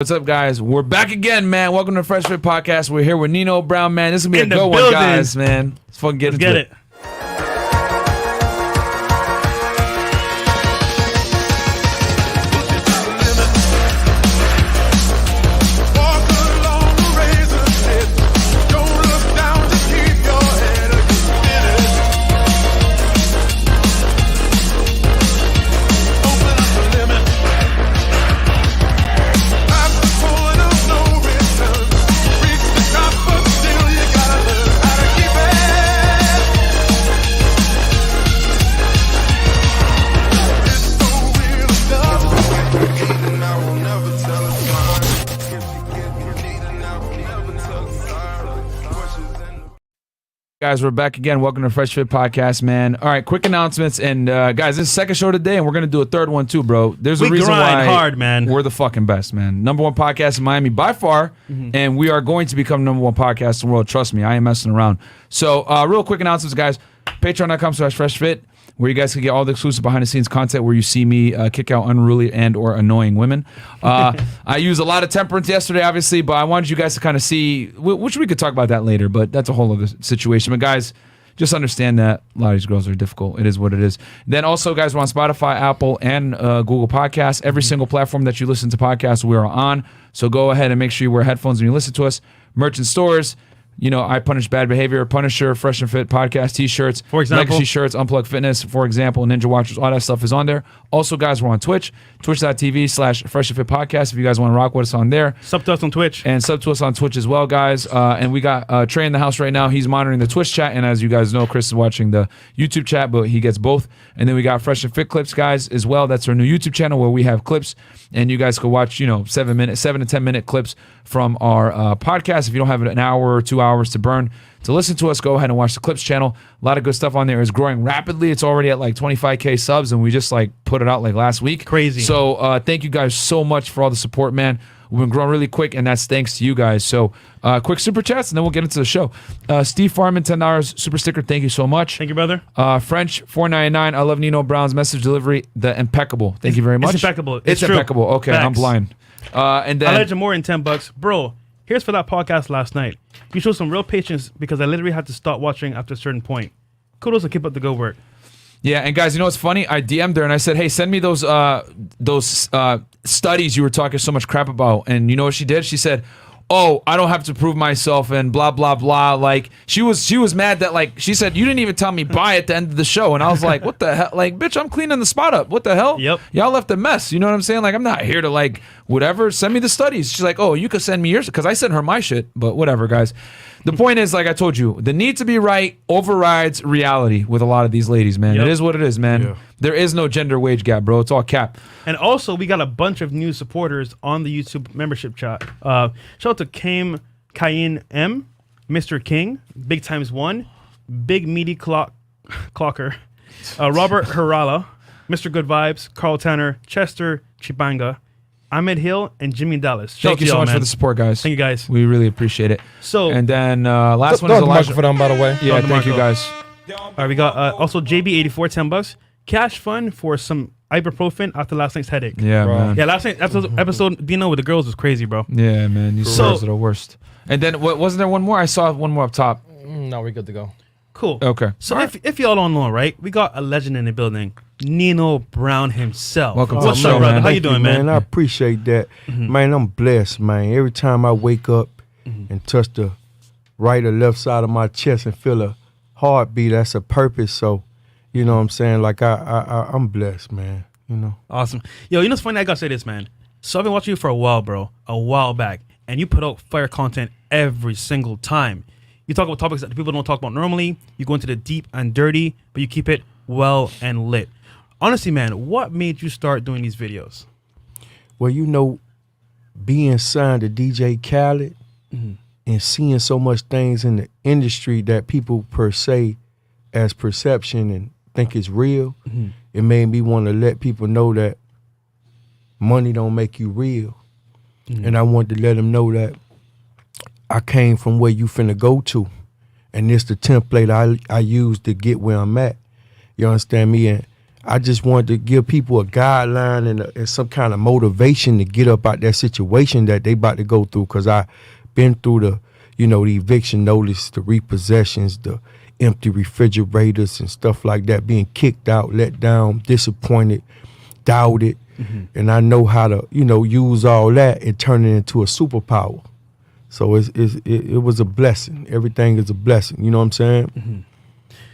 What's up, guys? We're back again, man. Welcome to FreshFit Podcast. We're here with Nino Brown, man. This is going to be a good one, guys, man. Let's fucking get into it. Guys, we're back again. Welcome to FreshFit Podcast, man. All right, quick announcements. And guys, this is the second show today, and we're going to do a third one too, bro. There's a reason why hard, man. We're the fucking best, man. Number one podcast in Miami by far, and we are going to become number one podcast in the world. Trust me, I ain't messing around. So real quick announcements, guys. Patreon.com/FreshFit, where you guys can get all the exclusive behind-the-scenes content where you see me kick out unruly and or annoying women. I used a lot of temperance yesterday, obviously, but I wanted you guys to kind of see, which we could talk about that later, but that's a whole other situation. But guys, just understand that a lot of these girls are difficult. It is what it is. Then also, guys, we're on Spotify, Apple, and Google Podcasts. Every single platform that you listen to podcasts, we are on. So go ahead and make sure you wear headphones when you listen to us. Merchant stores. You know, I Punish Bad Behavior, Punisher, Fresh and Fit podcast t-shirts, for example, Legacy shirts, Unplug Fitness, for example, Ninja Watchers, all that stuff is on there. Also, guys, we're on Twitch, twitch.tv/Fresh&fit if you guys want to rock with us on there. Sub to us on Twitch. And sub to us on Twitch as well, guys. And we got Trey in the house right now. He's monitoring the Twitch chat, and as you guys know, Chris is watching the YouTube chat, but he gets both. And then we got Fresh and Fit clips, guys, as well. That's our new YouTube channel where we have clips, and you guys can watch, 7 to 10 minute clips from our podcast. If you don't have an hour or 2 hours to burn to listen to us, go ahead and watch the clips channel. A lot of good stuff on there. It's growing rapidly. It's already at like 25K subs, and we just like put it out like last week. Crazy. So thank you guys so much for all the support, man. We've been growing really quick, and that's thanks to you guys. So quick super chats, and then we'll get into the show. Steve Farman, $10 super sticker. Thank you so much. Thank you, brother. French, $4.99. I love Nino Brown's message delivery. The impeccable. Thank you very much. It's impeccable. It's true. impeccable. Okay, Facts. I'm blind. And then I let you more in $10, bro. Here's for that podcast last night. You showed some real patience because I literally had to stop watching after a certain point. Kudos and keep up the good work. Yeah, and guys, you know what's funny? I DM'd her and I said, "Hey, send me those studies you were talking so much crap about." And you know what she did? She said, "Oh, I don't have to prove myself," and blah blah blah. Like she was mad that, like, she said, "You didn't even tell me bye at the end of the show," and I was like, "What the hell? Like, bitch, I'm cleaning the spot up. What the hell? Yep. Y'all left a mess. You know what I'm saying? Like, I'm not here to like whatever. Send me the studies." She's like, "Oh, you could send me yours," because I sent her my shit. But whatever, guys. The point is, like I told you, the need to be right overrides reality with a lot of these ladies, man. Yep. It is what it is, man. Yeah. There is no gender wage gap, bro. It's all cap. And also, we got a bunch of new supporters on the YouTube membership chat. Shout out to Cayenne M, Mr. King, Big Times One, Big Meaty Clocker, Robert Harala, Mr. Good Vibes, Carl Tanner, Chester Chibanga, Ahmed Hill, and Jimmy Dallas. Thank you so much for the support, guys. Thank you, guys. We really appreciate it. So, and then last one is Elijah for them, by the way. Yeah, thank you, guys. All right, we got also JB84, $10. Cash fund for some ibuprofen after last night's headache. Yeah, bro. Man. Yeah, last night's episode, Dino with the girls was crazy, bro. Yeah, man. These girls are the worst. And then wasn't there one more? I saw one more up top. No, we're good to go. Cool. Okay. So if y'all don't know, right, we got a legend in the building, Nino Brown himself. Welcome to What's the up, show, brother? man. How you doing, man? I appreciate that. Man, I'm blessed, man. Every time I wake up and touch the right or left side of my chest and feel a heartbeat, that's a purpose. So, you know what I'm saying? Like, I'm blessed, man. You know? Awesome. Yo, you know what's funny? I gotta say this, man. So I've been watching you for a while, bro. A while back. And you put out fire content every single time. You talk about topics that people don't talk about normally. You go into the deep and dirty, but you keep it well and lit. Honestly, man, what made you start doing these videos? Well, you know, being signed to DJ Khaled and seeing so much things in the industry that people per se as perception and think is real, it made me want to let people know that money don't make you real. And I wanted to let them know that I came from where you finna go to, and this the template I use to get where I'm at. You understand me? And I just wanted to give people a guideline and some kind of motivation to get up out that situation that they about to go through. Cause I been through the eviction notice, the repossessions, the empty refrigerators and stuff like that, being kicked out, let down, disappointed, doubted. And I know how to, use all that and turn it into a superpower. So it was a blessing. Everything is a blessing. You know what I'm saying?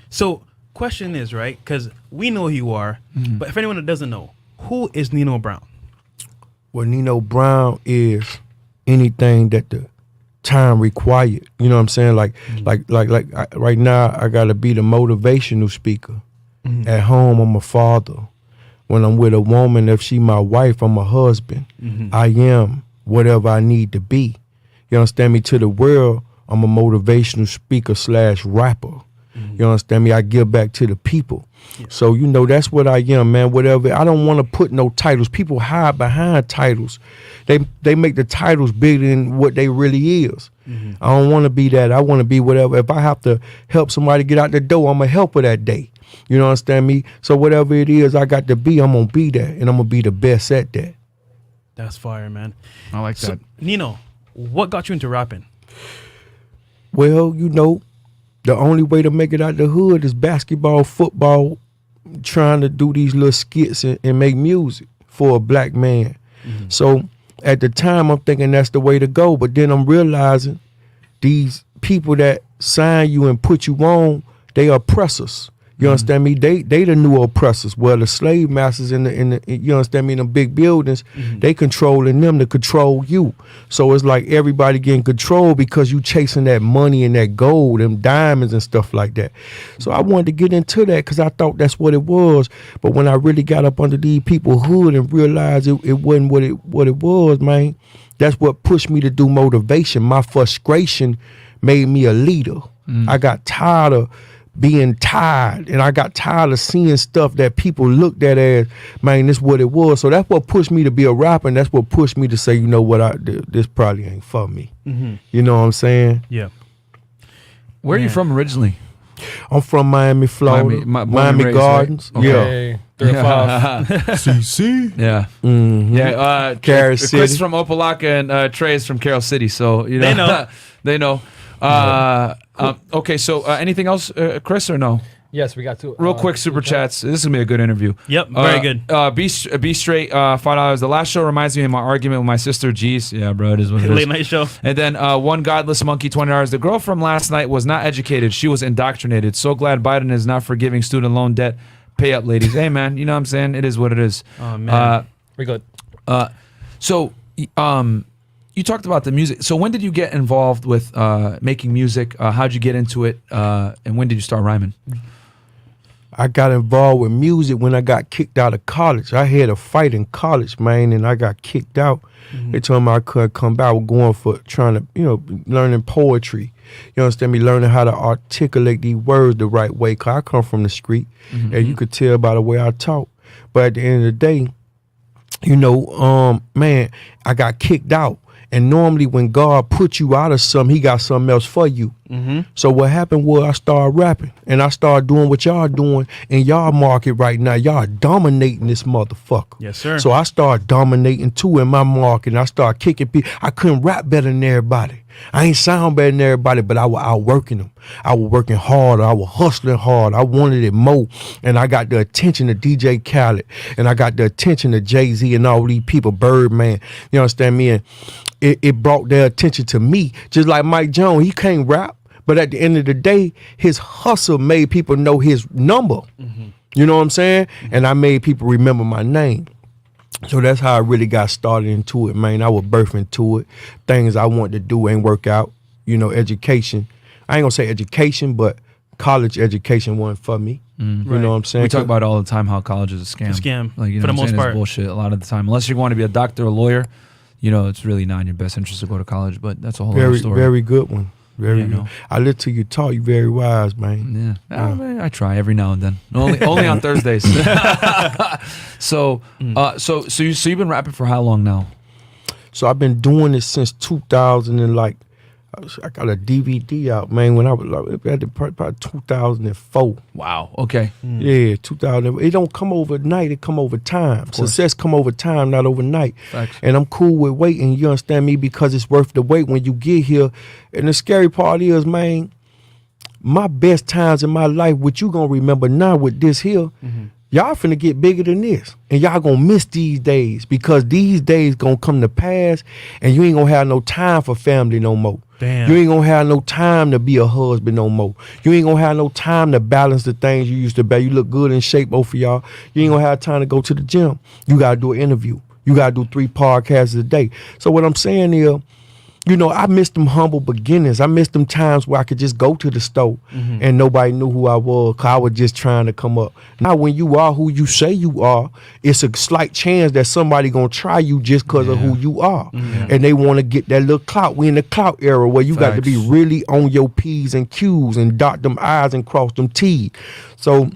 So question is, right, because we know who you are, but if anyone that doesn't know, who is Nino Brown? Well, Nino Brown is anything that the time required. You know what I'm saying? Like right now, I gotta be the motivational speaker. At home, I'm a father. When I'm with a woman, if she my wife, I'm a husband. I am whatever I need to be. You understand me? To the world, I'm a motivational speaker / rapper. You understand me? I give back to the people. Yeah. So, that's what I am, man. Whatever. I don't want to put no titles. People hide behind titles. They make the titles bigger than what they really is. I don't want to be that. I want to be whatever. If I have to help somebody get out the door, I'm a helper that day. You know, understand me? So whatever it is I got to be, I'm going to be that. And I'm going to be the best at that. That's fire, man. I like that. Nino, what got you into rapping? Well, the only way to make it out the hood is basketball, football, trying to do these little skits and make music for a black man. So at the time, I'm thinking that's the way to go. But then I'm realizing these people that sign you and put you on, they are oppressors. You understand me? They the new oppressors. Well, the slave masters in the you understand me, in the big buildings, they controlling them to control you. So it's like everybody getting controlled because you chasing that money and that gold and diamonds and stuff like that. So I wanted to get into that because I thought that's what it was. But when I really got up under these people's hood and realized it wasn't what it was, man, that's what pushed me to do motivation. My frustration made me a leader. I got tired of being tired, and I got tired of seeing stuff that people looked at as, man, this what it was. So that's what pushed me to be a rapper, and that's what pushed me to say, you know what, this probably ain't for me. You know what I'm saying? Yeah. Where are you from originally? I'm from Miami, Florida. Miami Gardens. Right? Okay. Yeah. CC. Yeah. Yeah. Carol City. Chris from Opelika and Trey is from Carol City, so they know. They know. Okay, so anything else, Chris, or no? Yes, we got two. Real quick, super chats. This is gonna be a good interview. Yep, very good. Be straight. $5. The last show reminds me of my argument with my sister. Jeez, yeah, bro, it is what it is. Late night show. And then one godless monkey, $20. The girl from last night was not educated. She was indoctrinated. So glad Biden is not forgiving student loan debt. Pay up, ladies. Hey, man, you know what I'm saying? It is what it is. Oh man, we're good. So, you talked about the music. So when did you get involved with making music? How'd you get into it? And when did you start rhyming? I got involved with music when I got kicked out of college. I had a fight in college, man, and I got kicked out. They told me I couldn't come back. I was going for trying to, learning poetry. You understand me? Learning how to articulate these words the right way. Cause I come from the street, and you could tell by the way I talk. But at the end of the day, man, I got kicked out. And normally when God put you out of something, he got something else for you. So what happened was I started rapping and I started doing what y'all doing in y'all market right now. Y'all dominating this motherfucker. Yes, sir. So I started dominating too in my market, and I started kicking people. I couldn't rap better than everybody. I ain't sound better than everybody, but I was outworking them. I was working hard. I was hustling hard. I wanted it more. And I got the attention of DJ Khaled, and I got the attention of Jay-Z and all these people, Birdman. You understand me? And it brought their attention to me. Just like Mike Jones, he can't rap, but at the end of the day, his hustle made people know his number. You know what I'm saying? And I made people remember my name. So that's how I really got started into it, man. I was birthed into it. Things I wanted to do ain't work out. Education. I ain't gonna say education, but college education wasn't for me. You know what I'm saying? We talk about it all the time how college is a scam. A scam, like, for the most part. It's bullshit a lot of the time. Unless you want to be a doctor or a lawyer, it's really not in your best interest to go to college. But that's a whole other story. Very good one. Very good. I listened to you talk. You very wise, man. Yeah, I try every now and then. Only on Thursdays. So you've been rapping for how long now? So I've been doing it since 2000 and I got a DVD out, man, when I was like, about 2004. Wow. Okay. Yeah, 2000. It don't come overnight. It come over time. Success come over time, not overnight. Facts. And I'm cool with waiting. You understand me? Because it's worth the wait when you get here. And the scary part is, man, my best times in my life, what you gonna remember now with this here, y'all finna get bigger than this. And y'all gonna miss these days because these days gonna come to pass and you ain't gonna have no time for family no more. Damn. You ain't gonna have no time to be a husband no more. You ain't gonna have no time to balance the things you used to be. You look good in shape, both of y'all. You ain't gonna have time to go to the gym. You gotta do an interview. You gotta do 3 podcasts a day. So what I'm saying is, you know, I miss them humble beginnings. I miss them times where I could just go to the store and nobody knew who I was because I was just trying to come up. Now, when you are who you say you are, it's a slight chance that somebody going to try you just because of who you are. And they want to get that little clout. We in the clout era where you got to be really on your P's and Q's and dot them I's and cross them T's. So,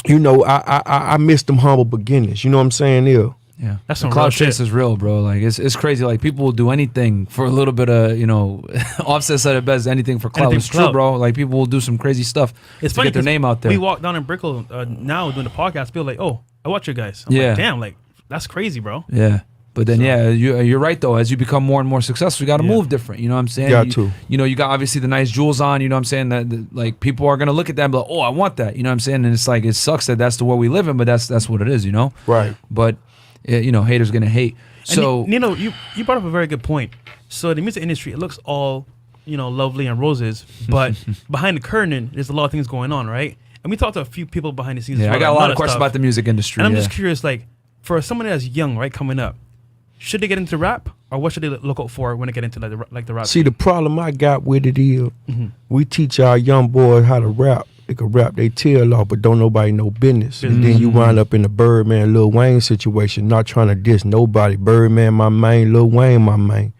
you know, I miss them humble beginnings. You know what I'm saying there? Yeah, that's some cloud real chase shit. is real, bro. Like it's crazy. Like people will do anything for a little bit of, you know, Offset said it best. Anything for cloud. It's true, bro. Like people will do some crazy stuff to get their name out there. We walk down in Brickell now doing the podcast. Feel like, oh, I watch you guys. I'm like, damn, like that's crazy, bro. Yeah. But then, you're right, though. As you become more and more successful, you got to move different. You know what I'm saying? You know, you got obviously the nice jewels on. You know what I'm saying? That like people are going to look at that and be like, oh, I want that. You know what I'm saying? And it's like, it sucks that that's the world we live in, but that's what it is, you know? Right. But, you know, haters going to hate. So, and, Nino, you brought up a very good point. So the music industry, it looks all, you know, lovely and roses, but behind the curtain, there's a lot of things going on, right? And we talked to a few people behind the scenes. Yeah, I got a lot of questions about the music industry. And I'm just curious, like, for someone that's young, right, coming up, should they get into rap, or what should they look out for when they get into the rap? See, the problem I got with it is we teach our young boys how to rap. They can rap their tail off, but don't nobody know business. And then you wind up in the Birdman, Lil Wayne situation, not trying to diss nobody. Birdman, my main, Lil Wayne, my main.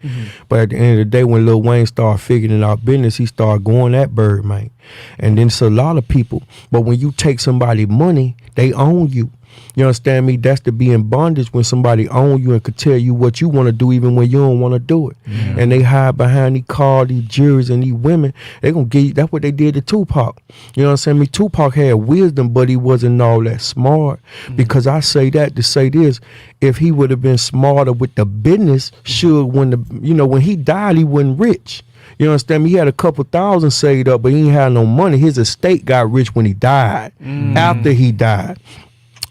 But at the end of the day, when Lil Wayne started figuring out business, he started going at Birdman. And then it's a lot of people. But when you take somebody's money, they own you. You understand me? That's to be in bondage when somebody own you and could tell you what you want to do even when you don't want to do it. And they hide behind these cars, these juries, and these women. They gonna give you, that's what they did to Tupac. You know what I'm saying? Me, Tupac had wisdom, but he wasn't all that smart. Because I say that to say this, if he would have been smarter with the business, when he died, he wasn't rich. You understand me? He had a couple thousand saved up, but he ain't had no money. His estate got rich when he died, after he died.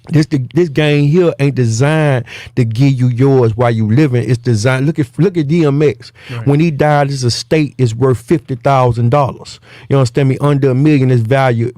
This game here ain't designed to give you yours while you living. It's designed. Look at DMX. Right. When he died, his estate is worth $50,000. You understand me? Under $1 million is valued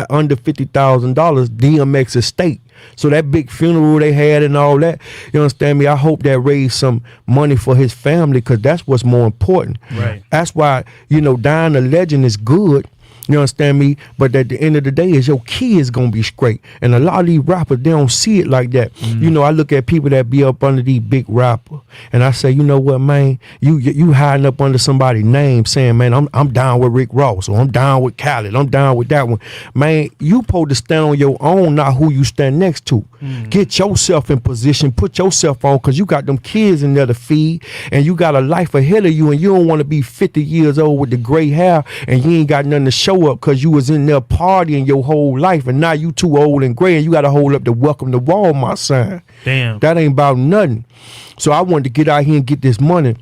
under $50,000. DMX estate. So that big funeral they had and all that, you understand me? I hope that raised some money for his family because that's what's more important. Right. That's why dying a legend is good. You understand me? But at the end of the day, is your kids gonna be straight. And a lot of these rappers, they don't see it like that. You know, I look at people that be up under these big rappers, and I say, you know what, man? You hiding up under somebody's name, saying, man, I'm down with Rick Ross, or I'm down with Khaled, I'm down with that one. Man, you supposed to stand on your own, not who you stand next to. Get yourself in position, put yourself on, because you got them kids in there to feed, and you got a life ahead of you, and you don't want to be 50 years old with the gray hair, and you ain't got nothing to show up because you was in there partying your whole life, and now you too old and gray, and you got to hold up the welcome to Walmart sign. Damn. That ain't about nothing. So I wanted to get out here and get this money.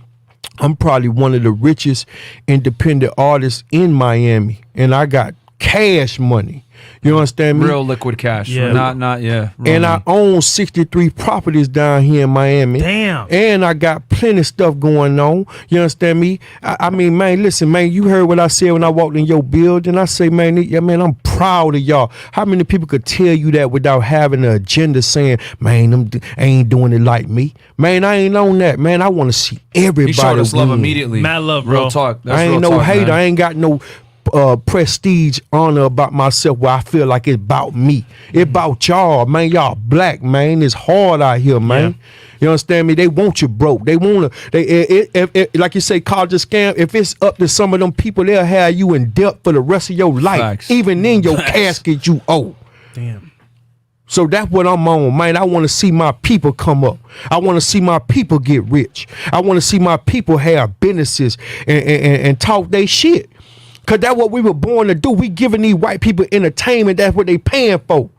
I'm probably one of the richest independent artists in Miami, and I got cash money. You understand me? Real liquid cash. Yeah. Not And I own 63 properties down here in Miami. Damn. And I got plenty of stuff going on. You understand me? I mean, man, listen, man, you heard what I said when I walked in your building. I say, man, I'm proud of y'all. How many people could tell you that without having an agenda saying, man, I ain't doing it like me? Man, I ain't on that, man. I want to see everybody. He showed us love win. immediately. Mad love, bro. Real talk. That's I ain't real no talk, hater. man. I ain't got no prestige, honor about myself where I feel like it's about me. It's about y'all, man. Y'all black, man. It's hard out here, man. Yeah. You understand me? They want you broke. They want to, like you say, college scam. If it's up to some of them people, they'll have you in debt for the rest of your life. Facts. Even in your casket, you owe. Damn. So that's what I'm on, man. I want to see my people come up. I want to see my people get rich. I want to see my people have businesses and talk they shit. Because that's what we were born to do. We giving these white people entertainment. That's what they paying for.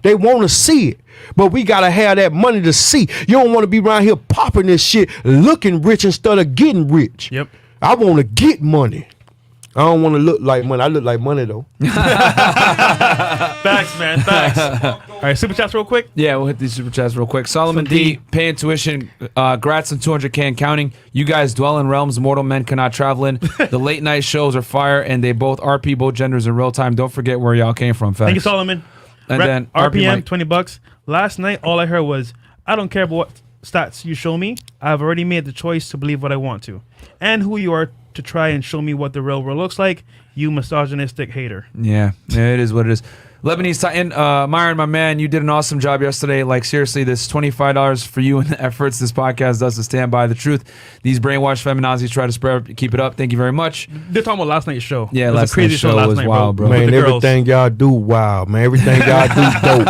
They want to see it. But we got to have that money to see. You don't want to be around here popping this shit, looking rich instead of getting rich. Yep. I want to get money. I don't want to look like money. I look like money, though. Facts, man. Facts. All right, super chats real quick. Yeah, we'll hit these super chats real quick. Solomon D, paying tuition. Grats on 200K and counting. You guys dwell in realms mortal men cannot travel in. The late night shows are fire, and they both RP both genders in real time. Don't forget where y'all came from. Facts. Thank you, Solomon. And then RPM, $20. Last night, all I heard was, I don't care about what stats you show me. I've already made the choice to believe what I want to. And who you are to try and show me what the real world looks like, you misogynistic hater. Yeah, it is what it is. Lebanese Titan, Myron, my man, you did an awesome job yesterday. Like, seriously, this $25 for you and the efforts this podcast does to stand by the truth. These brainwashed feminazis try to spread, keep it up. Thank you very much. They're talking about last night's show. Yeah, last night's show was wild, bro. Man, everything y'all do wild, man. Everything y'all do dope.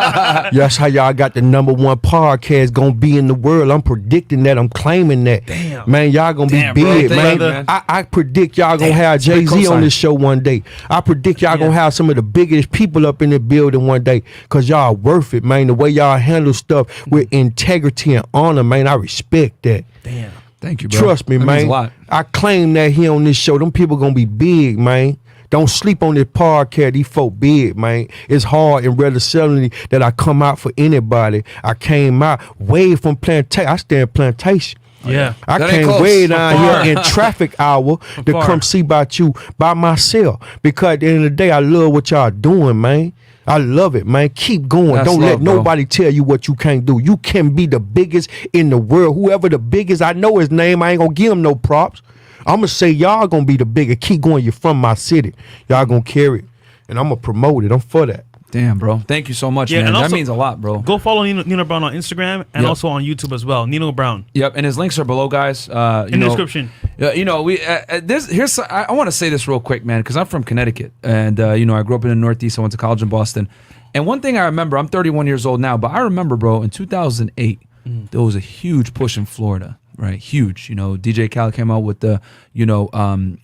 That's how y'all got the #1 podcast gonna be in the world. I'm predicting that. I'm claiming that. Damn. Man, y'all gonna be big, man. I predict y'all gonna have Jay-Z on this show one day. I predict y'all gonna have some of the biggest people up in the building one day, because y'all worth it, man. The way y'all handle stuff with integrity and honor, man, I respect that. Damn. Thank you, bro. Trust me, that man. Means a lot. I claim that here on this show. Them people gonna be big, man. Don't sleep on this podcast. These folk big, man. It's hard and relatively that I come out for anybody. I came out way from plantation. I stay in plantation. Yeah. I That came ain't way close. down here in traffic hour to come see about you by myself. Because at the end of the day, I love what y'all doing, man. I love it, man. Keep going. That's Don't love, let nobody tell you what you can't do. You can be the biggest in the world. Whoever the biggest, I know his name. I ain't gonna give him no props. I'm gonna say y'all gonna be the biggest. Keep going. You're from my city. Y'all gonna carry it, and I'm gonna promote it. I'm for that. Damn, bro. Thank you so much, Yeah, man. and That also, means a lot, bro. Go follow Nino Brown on Instagram and also on YouTube as well. Nino Brown. Yep, and his links are below, guys. In the description. You know, we here's I want to say this real quick, man, because I'm from Connecticut, and you know, I grew up in the Northeast. I went to college in Boston, and one thing I remember, I'm 31 years old now, but I remember, bro, in 2008, there was a huge push in Florida. Right, huge. You know, DJ Khaled came out with the, you know,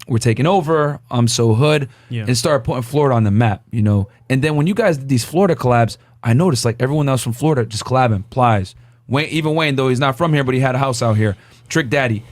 we're taking over, I'm so hood, and started putting Florida on the map. You know, and then when you guys did these Florida collabs, I noticed like everyone else from Florida just collabing. Plies, Wayne, even Wayne, though he's not from here, but he had a house out here. Trick Daddy,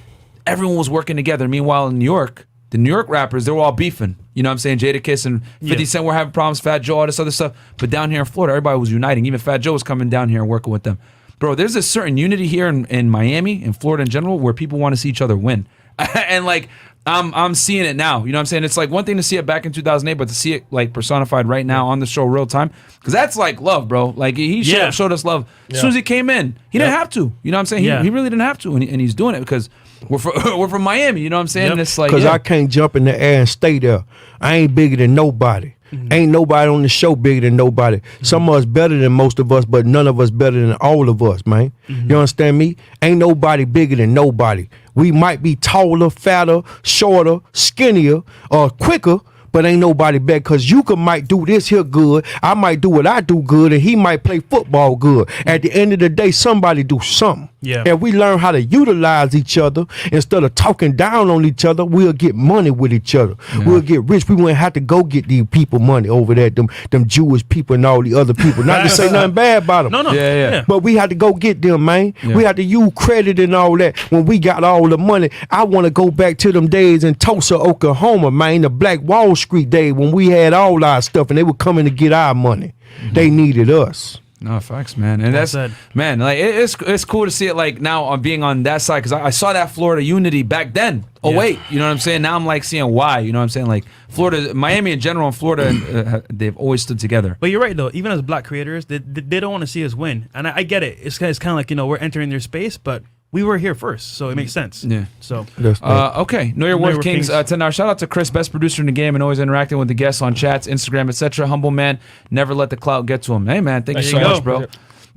everyone was working together. Meanwhile, in New York, the New York rappers, they were all beefing. You know what I'm saying? Jadakiss and 50 Cent were having problems. Fat Joe, all this other stuff. But down here in Florida, everybody was uniting. Even Fat Joe was coming down here and working with them. Bro, there's a certain unity here in Miami, in Florida in general, where people want to see each other win. And like, I'm seeing it now. You know what I'm saying? It's like one thing to see it back in 2008, but to see it like personified right now on the show real time, because that's like love, bro. Like he showed us love as soon as he came in. He didn't have to. You know what I'm saying? He really didn't have to, and he's doing it because we're from Miami. You know what I'm saying? And it's like, because I can't jump in the air and stay there. I ain't bigger than nobody. Ain't nobody on the show bigger than nobody. Some of us better than most of us, but none of us better than all of us, man. You understand me? Ain't nobody bigger than nobody. We might be taller, fatter, shorter, skinnier, or quicker, but ain't nobody better, because you might do this here good, I might do what I do good, and he might play football good. At the end of the day, somebody do something. Yeah. And we learn how to utilize each other instead of talking down on each other. We'll get money with each other. We'll get rich. We wouldn't have to go get these people money over there, them Jewish people and all the other people. Not to say nothing bad about them. No. Yeah. But we had to go get them, man. We had to use credit and all that. When we got all the money, I want to go back to them days in Tulsa, Oklahoma, man, the Black Wall Street day when we had all our stuff and they were coming to get our money. They needed us. No, facts, man. And that's, man, like it's cool to see it like now on being on that side, because I saw that Florida unity back then. Oh, wait, you know what I'm saying? Now I'm like seeing why, you know what I'm saying? Like Florida, Miami in general and Florida, they've always stood together. But you're right, though. Even as black creators, they don't want to see us win. And I get it. It's kind of like, you know, we're entering their space, but we were here first, so it makes sense. Yeah. So, okay. Know Your Worth Kings. $10. Shout out to Chris, best producer in the game and always interacting with the guests on chats, Instagram, etc. Humble man. Never let the clout get to him. Hey, man. Thank you so much, bro.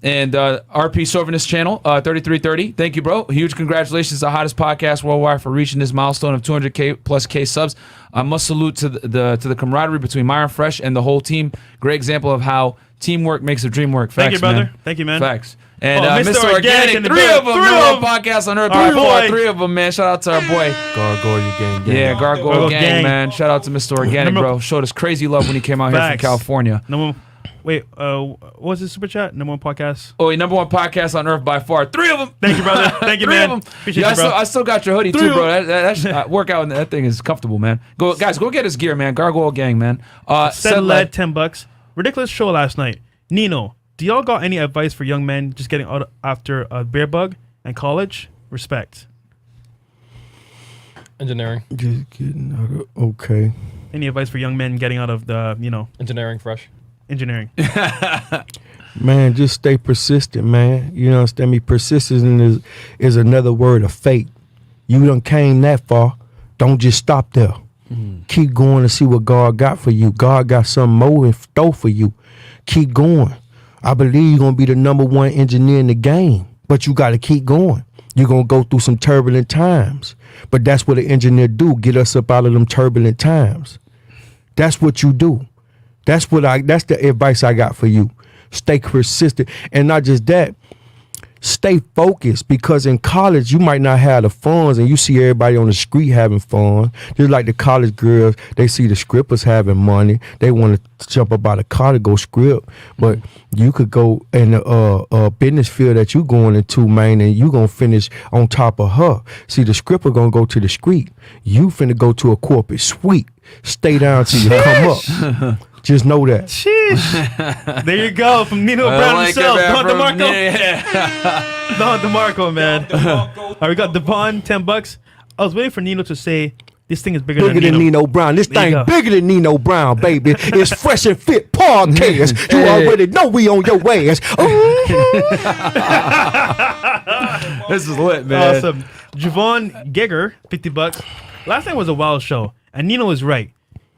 And RP Sovinist channel, 3330. Thank you, bro. Huge congratulations to the hottest podcast worldwide for reaching this milestone of 200K plus K subs. I must salute to the camaraderie between Myron Fresh and the whole team. Great example of how teamwork makes the dream work. Facts, Thank you, brother. man. Thank you, man. Facts. And Mr. Organic, in the three of them. Three No of them. podcast on Earth. Boy. Three of them, man. Shout out to our boy. Gargoyle gang. Yeah, Gargoyle gang, Gang. man. Shout out to Mr. Organic, bro. Showed us crazy love when he came out here from Facts. California. What was this super chat? Number one podcast? Oh, number one podcast on Earth by far. Three of them. Thank you, brother. Thank you, Three man. of them. Appreciate Yeah, you, bro. I still got your hoodie too, bro. That workout and that thing is comfortable, man. Go, guys, go get his gear, man. Gargoyle gang, man. Said led $10. Ridiculous show last night. Nino, do y'all got any advice for young men just getting out after a bear bug and college? Respect. Engineering. Just getting out of, okay. Any advice for young men getting out of the, Engineering fresh. engineering? Man, just stay persistent, man. You understand me? Persistence is another word of fate. You done came that far. Don't just stop there. Keep going to see what God got for you. God got something more in store for you. Keep going. I believe you're going to be the number one engineer in the game, but you got to keep going. You're going to go through some turbulent times, but that's what an engineer do, get us up out of them turbulent times. That's what you do. That's the advice I got for you. Stay persistent. And not just that, stay focused, because in college you might not have the funds and you see everybody on the street having fun. Just like the college girls, they see the scrippers having money. They want to jump up out of car to go script. But you could go in a business field that you going into, man, and you going to finish on top of her. See, the scripper going to go to the street. You finna go to a corporate suite. Stay down till you come up. Just know that. Sheesh. There you go, from Nino Brown himself. Don DeMarco. Don DeMarco, man. All right, we got Devon, $10. I was waiting for Nino to say, this thing is bigger than Nino Brown. This There you thing go. bigger than Nino Brown, baby. It's Fresh and Fit podcast. You already know we on your ass. This is lit, man. Awesome. Javon Gigger, $50. Last night was a wild show, and Nino was right.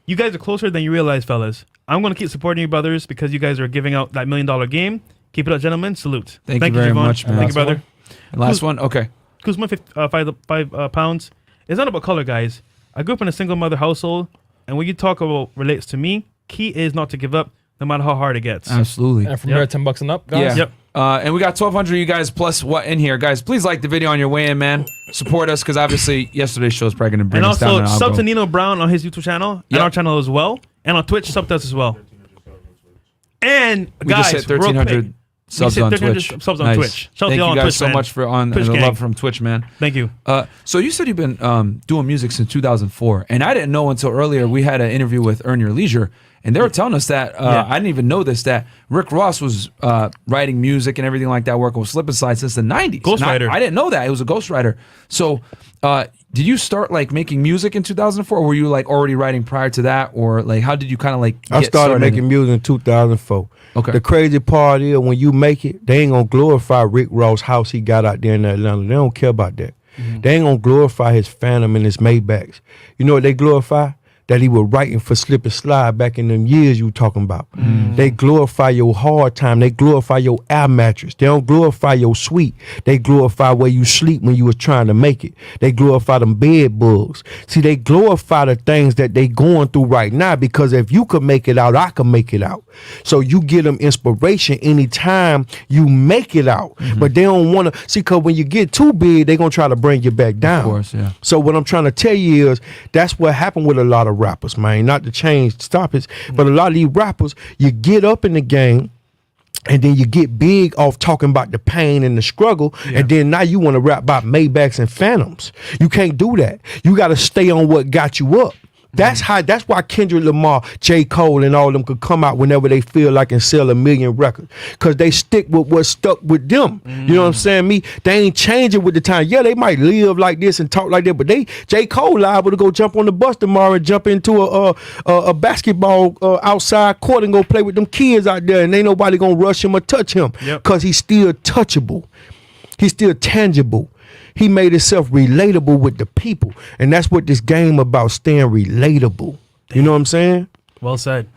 You guys are closer than you realize, fellas. I'm going to keep supporting you brothers because you guys are giving out that $1 million game. Keep it up, gentlemen. Salute. Thank you very Javon. much, man. Thank you, brother. And last one? Okay. Kuzma, 5 pounds. It's not about color, guys. I grew up in a single mother household, and when you talk about relates to me, key is not to give up, no matter how hard it gets. Absolutely. And from there, $10 and up, guys. Yeah. Yep. And we got 1,200 of you guys plus what in here. Guys, please like the video on your way in, man. Support us, because obviously yesterday's show is probably going to bring And us down. also, And sub to Nino Brown on his YouTube channel, and Yep. our channel as well. And on Twitch, sub to us as well. And We guys, just hit real quick, 1,300 subs on 1,300 Twitch. subs on Nice. Twitch. Shout out to Thank y'all you on guys Twitch, so man. much for Twitch the gang. love from Twitch, man. Thank you. So you said you've been doing music since 2004, and I didn't know until earlier. We had an interview with Earn Your Leisure, and they were telling us that I didn't even know this, that Rick Ross was writing music and everything like that, working with Slip and Slide since the 90s. Ghostwriter. I didn't know that. It was a ghostwriter. So did you start like making music in 2004, or were you like already writing prior to that, or like how did you kind of like I get started making in it? music in 2004. Okay. The crazy part is when you make it, they ain't gonna glorify Rick Ross' house he got out there in Atlanta. They don't care about that. They ain't gonna glorify his Phantom and his Maybachs. You know what they glorify? That he was writing for Slip and Slide back in them years you talking about. They glorify your hard time. They glorify your air mattress. They don't glorify your suite. They glorify where you sleep when you was trying to make it. They glorify them bed bugs. See, they glorify the things that they going through right now, because if you could make it out, I could make it out. So you give them inspiration anytime you make it out. But they don't want to, see, because when you get too big, they going to try to bring you back down. Of course, yeah. So what I'm trying to tell you is that's what happened with a lot of rappers, man. Not to change topics, but a lot of these rappers, you get up in the game and then you get big off talking about the pain and the struggle, and then now you want to rap about Maybachs and Phantoms. You can't do that. You got to stay on what got you up. That's why Kendrick Lamar, J. Cole, and all of them could come out whenever they feel like and sell 1 million records, because they stick with what stuck with them. You know what I'm saying? They ain't changing with the time. Yeah, they might live like this and talk like that, but J. Cole liable to go jump on the bus tomorrow and jump into a basketball outside court and go play with them kids out there, and ain't nobody gonna rush him or touch him, because he's still touchable. He's still tangible. He made himself relatable with the people. And that's what this game about, staying relatable. You know what I'm saying? Well said.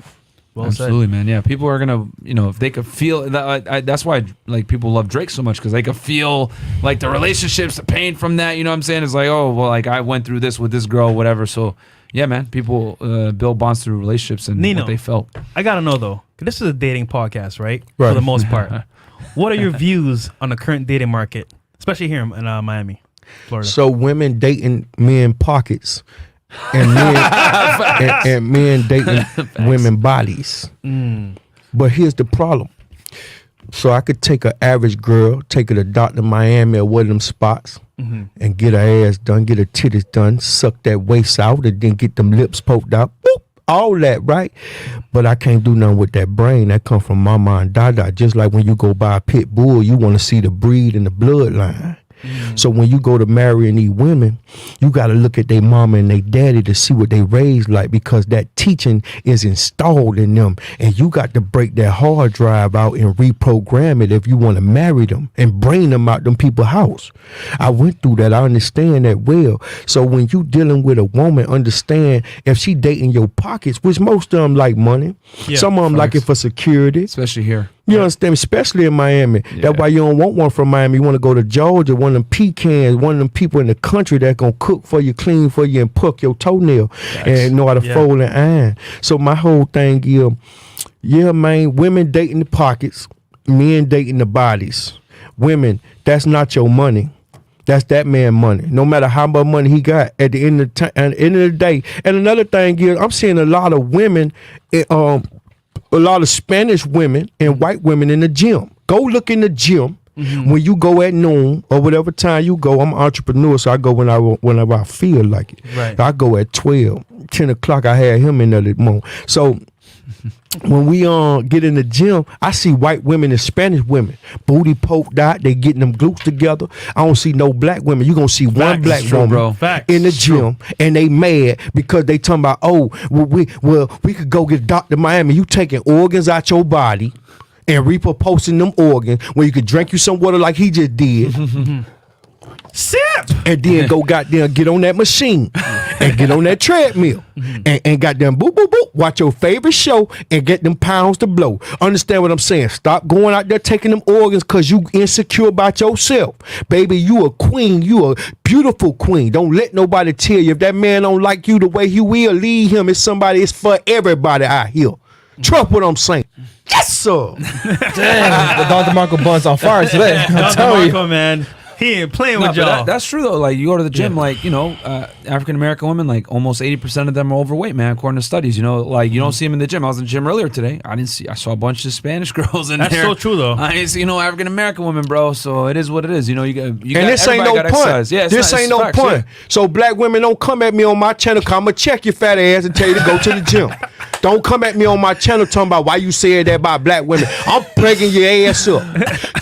Well Absolutely, said. man. Yeah, people are gonna, if they could feel that. That's why like people love Drake so much because they could feel like the relationships, the pain from that. You know what I'm saying? It's like, oh, well, like I went through this with this girl, whatever. So yeah, man, people build bonds through relationships and Nino, what they felt. I gotta know though, 'cause this is a dating podcast, right? Right. For the most part. What are your views on the current dating market, especially here in Miami, Florida? So women dating men pockets, and men and men dating women bodies. But here's the problem. So I could take an average girl, take her to Dr. Miami or one of them spots, and get her ass done, get her titties done, suck that waist out, and then get them lips poked out. Boop, all that, right? But I can't do nothing with that brain. That come from mama and dada. Just like when you go buy a pit bull, you want to see the breed and the bloodline. So when you go to marry and these women, you got to look at their mama and their daddy to see what they raised like, because that teaching is installed in them, and you got to break that hard drive out and reprogram it if you want to marry them and bring them out them people's house. I went through that. I understand that well. So when you dealing with a woman, understand if she dating your pockets, which most of them like money, some of them like it for security, especially here. You understand, especially in Miami. That's why you don't want one from Miami. You want to go to Georgia, one of them pecans, one of them people in the country that gonna cook for you, clean for you, and pluck your toenail and know how to fold and iron. So my whole thing is, man, women dating the pockets, men dating the bodies. Women, that's not your money. That's that man money. No matter how much money he got, at the end of the day. And another thing is, I'm seeing a lot of women, a lot of Spanish women and white women in the gym. Go look in the gym when you go at noon or whatever time you go. I'm an entrepreneur, so I go whenever I feel like it. Right. I go at 12, 10 o'clock. I had him in there this morning. So when we get in the gym, I see white women and Spanish women, booty poked out. They getting them glutes together. I don't see no black women. You gonna see one black woman in the gym, and they mad because they talking about, oh, we could go get Dr. Miami. You taking organs out your body and repurposing them organs when you could drink you some water like he just did. Sip, and then go goddamn get on that machine and get on that treadmill and goddamn boop boop boop, watch your favorite show and get them pounds to blow. Understand what I'm saying? Stop going out there taking them organs because you insecure about yourself. Baby, you a queen. You a beautiful queen. Don't let nobody tell you if that man don't like you the way he will, leave him. It's somebody. It's for everybody out here. Trust what I'm saying. Yes, sir. Damn, the Don DeMarco bun's on fire today. I'm telling you, man. He ain't playing with y'all. That's true though. Like you go to the gym, like African American women, like almost 80% of them are overweight, man. According to studies, like you don't see them in the gym. I was in the gym earlier today. I saw a bunch of Spanish girls in there. That's so true though. I didn't see African American women, bro. So it is what it is. You and this ain't no point. Yeah, this ain't no point. So black women, don't come at me on my channel. Cause I'ma check your fat ass and tell you to go to the gym. Don't come at me on my channel talking about why you said that about black women. I'm breaking your ass up.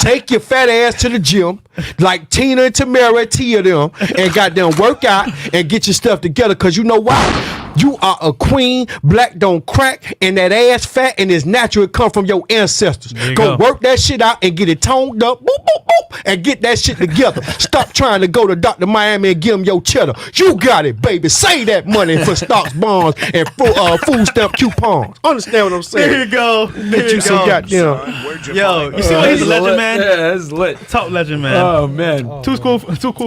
Take your fat ass to the gym, like Tina and Tamara, Tia them, and goddamn work out and get your stuff together. Cause you know why? You are a queen. Black don't crack, and that ass fat, and it's natural. It come from your ancestors. Go work that shit out and get it toned up, boop, boop, boop, and get that shit together. Stop trying to go to Dr. Miami and give him your cheddar. You got it, baby. Save that money for stocks, bonds, and food stamp coupons. Understand what I'm saying? There you go. There you go. Yo, you see why he's a legend, man? Yeah, that's lit. Top legend, man. Oh man. Too cool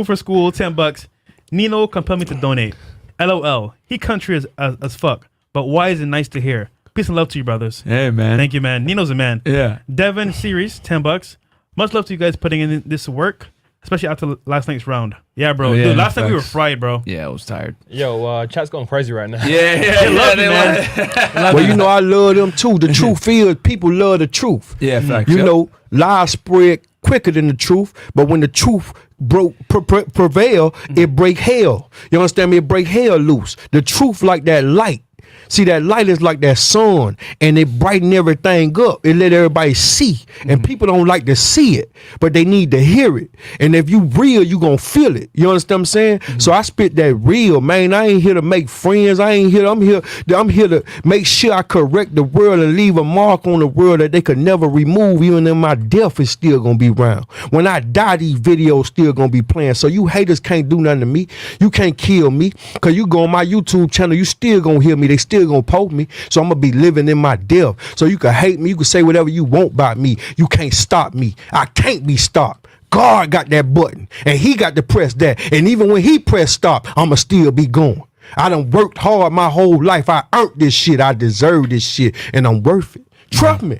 for school. $10. Nino compelled me to donate. LOL. He country as fuck. But why is it nice to hear? Peace and love to you, brothers. Hey, man. Thank you, man. Nino's a man. Yeah. Devin Series, $10. Much love to you guys putting in this work, especially after last night's round. Yeah, bro. Yeah, dude, last night we were fried, bro. Yeah, I was tired. Yo, chat's going crazy right now. They love you, man. Well, you know I love them too. The truth is, people love the truth. Yeah, facts. You know, lies spread quicker than the truth, but when the truth prevail, it break hell. You understand me? It break hell loose. The truth like that light. See, that light is like that sun, and it brighten everything up. It let everybody see, and people don't like to see it, but they need to hear it. And if you real, you gonna feel it. You understand what I'm saying? So I spit that real, man. I ain't here to make friends. I'm here to make sure I correct the world and leave a mark on the world that they could never remove. Even in my death, is still gonna be around. When I die, these videos still gonna be playing. So you haters can't do nothing to me. You can't kill me, cause you go on my YouTube channel, you still gonna hear me. They still still gonna post me. So I'm gonna be living in my death. So you can hate me, you can say whatever you want about me. You can't stop me. I can't be stopped. God got that button, and he got to press that. And even when he press stop, I'ma still be going. I done worked hard my whole life. I earned this shit. I deserve this shit, and I'm worth it. Trust me.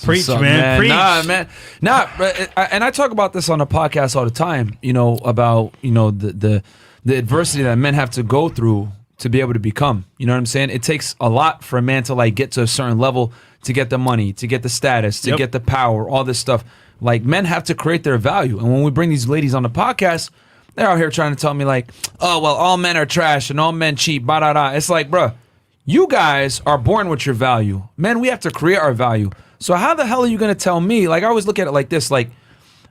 Preach, man. Preach. Nah, man. Nah, and I talk about this on the podcast all the time, about, the adversity that men have to go through to be able to become. You know what I'm saying? It takes a lot for a man to like get to a certain level, to get the money, to get the status, to get the power, all this stuff. Like, men have to create their value. And when we bring these ladies on the podcast, they're out here trying to tell me like, oh, well, all men are trash and all men cheat, ba-da-da. It's like, bruh, you guys are born with your value. Men, we have to create our value. So how the hell are you going to tell me? Like, I always look at it like this, like,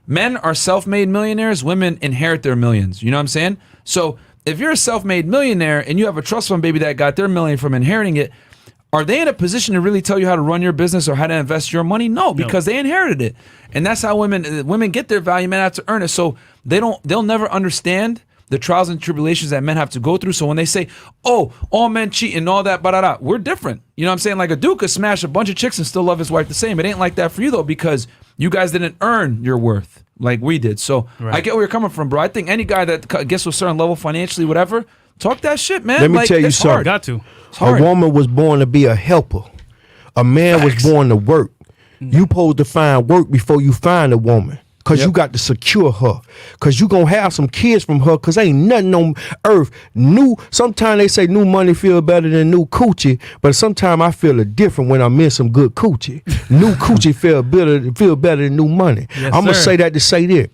men are self-made millionaires, women inherit their millions. You know what I'm saying? So if you're a self-made millionaire and you have a trust fund baby that got their million from inheriting it, are they in a position to really tell you how to run your business or how to invest your money? No, because they inherited it. And that's how women get their value. Men have to earn it. So they'll never understand the trials and tribulations that men have to go through. So when they say, oh, all men cheat and all that, we're different. You know what I'm saying? Like, a dude could smash a bunch of chicks and still love his wife the same. It ain't like that for you, though, because you guys didn't earn your worth like we did. So I get where you're coming from, bro. I think any guy that gets to a certain level financially, whatever, talk that shit, man. Let me tell you something. Got to. A woman was born to be a helper. A man was born to work. You supposed to find work before you find a woman. Because you got to secure her. Because you going to have some kids from her. Because ain't nothing on earth new. Sometimes they say new money feel better than new coochie. But sometimes I feel it different when I'm in some good coochie. New coochie feel better than new money. Yes, I'm going to say that to say that.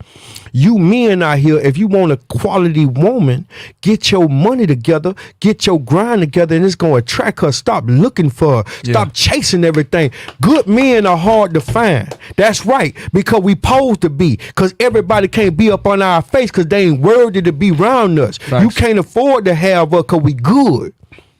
You men out here, if you want a quality woman, get your money together, get your grind together, and it's going to attract her. Stop looking for her. Stop chasing everything. Good men are hard to find. That's right, because we supposed to be. Because everybody can't be up on our face because they ain't worthy to be around us. Thanks. You can't afford to have her because we good.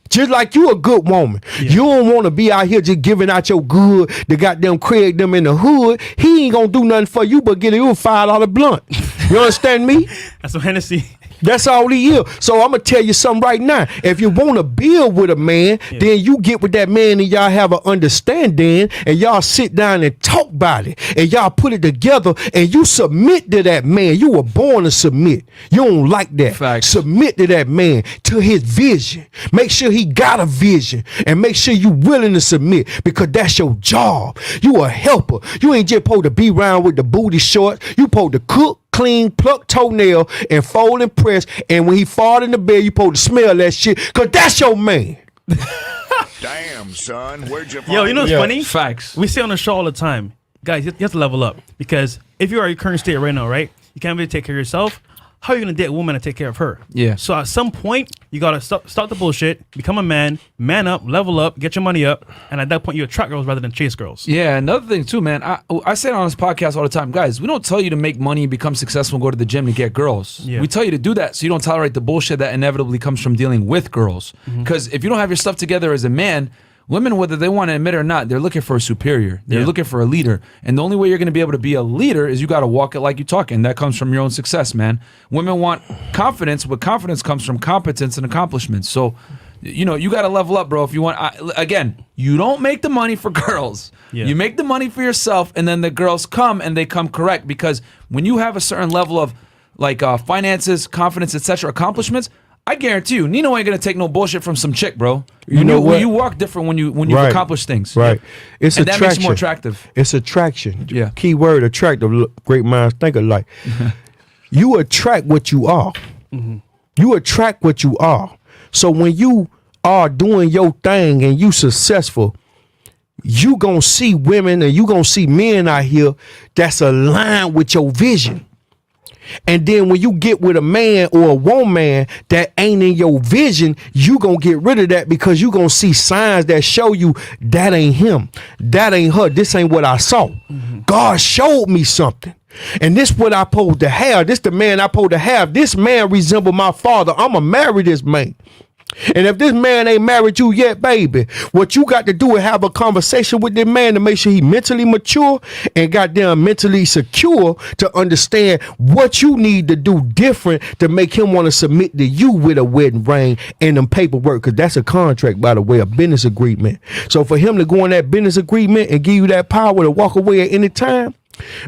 Just like you a good woman. You don't want to be out here just giving out your good to goddamn create them in the hood. He ain't going to do nothing for you but get you a $5 blunt. You understand me? That's some Hennessy. That's all he is. So I'm going to tell you something right now. If you want to build with a man, then you get with that man and y'all have an understanding and y'all sit down and talk about it and y'all put it together and you submit to that man. You were born to submit. You don't like that. Facts. Submit to that man, to his vision. Make sure he got a vision and make sure you willing to submit because that's your job. You a helper. You ain't just supposed to be around with the booty shorts. You supposed to cook, clean, pluck toenail, and fold and press. And when he fart in the bed, you supposed to smell that shit, because that's your man. Damn, son. Where'd you find Yo, you know what's funny? Facts. We say on the show all the time, guys, you have to level up. Because if you are your current state right now, right, you can't really take care of yourself. How are you going to date a woman and take care of her? Yeah. So at some point, you got to stop the bullshit, become a man up, level up, get your money up, and at that point, you attract girls rather than chase girls. Yeah, another thing too, man. I say it on this podcast all the time. Guys, we don't tell you to make money, become successful, and go to the gym to get girls. Yeah. We tell you to do that so you don't tolerate the bullshit that inevitably comes from dealing with girls. Because if you don't have your stuff together as a man, women, whether they want to admit it or not, they're looking for a superior. They're looking for a leader. And the only way you're going to be able to be a leader is you got to walk it like you talk. And that comes from your own success, man. Women want confidence, but confidence comes from competence and accomplishments. So, you got to level up, bro. If you want, again, you don't make the money for girls. Yeah. You make the money for yourself, and then the girls come, and they come correct. Because when you have a certain level of like finances, confidence, etc., accomplishments, I guarantee you, Nino ain't gonna take no bullshit from some chick, bro. You walk different when you accomplish things. Right. It's and attraction. That makes you more attractive. It's attraction. Yeah. Key word, attractive. Great minds think alike. You attract what you are. You attract what you are. So when you are doing your thing and you successful, you gonna see women and you gonna see men out here that's aligned with your vision. And then when you get with a man or a woman that ain't in your vision, you gonna get rid of that because you gonna see signs that show you that ain't him, that ain't her, this ain't what I saw. God showed me something. And this what I supposed to have. This the man I supposed to have. This man resemble my father. I'ma marry this man. And if this man ain't married you yet, baby, what you got to do is have a conversation with this man to make sure he mentally mature and goddamn mentally secure to understand what you need to do different to make him want to submit to you with a wedding ring and them paperwork, because that's a contract, by the way, a business agreement. So for him to go on that business agreement and give you that power to walk away at any time,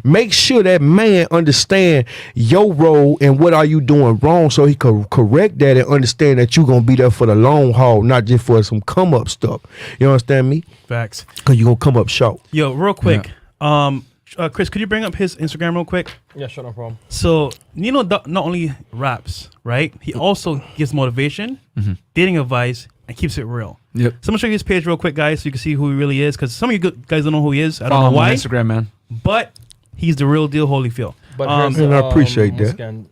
make sure that man understand your role and what are you doing wrong, so he could correct that and understand that you're gonna be there for the long haul, not just for some come up stuff. You understand me? Facts. Because you're gonna come up short. Yo, real quick. Chris, could you bring up his Instagram real quick? Yeah, sure, no problem. So Nino not only raps, right? He also gives motivation, dating advice, and keeps it real. Yep. So I'm gonna show you his page real quick, guys, so you can see who he really is. Because some of you guys don't know who he is. I don't Follow know him on why. Instagram, man. But he's the real deal, Holyfield. But and I appreciate that.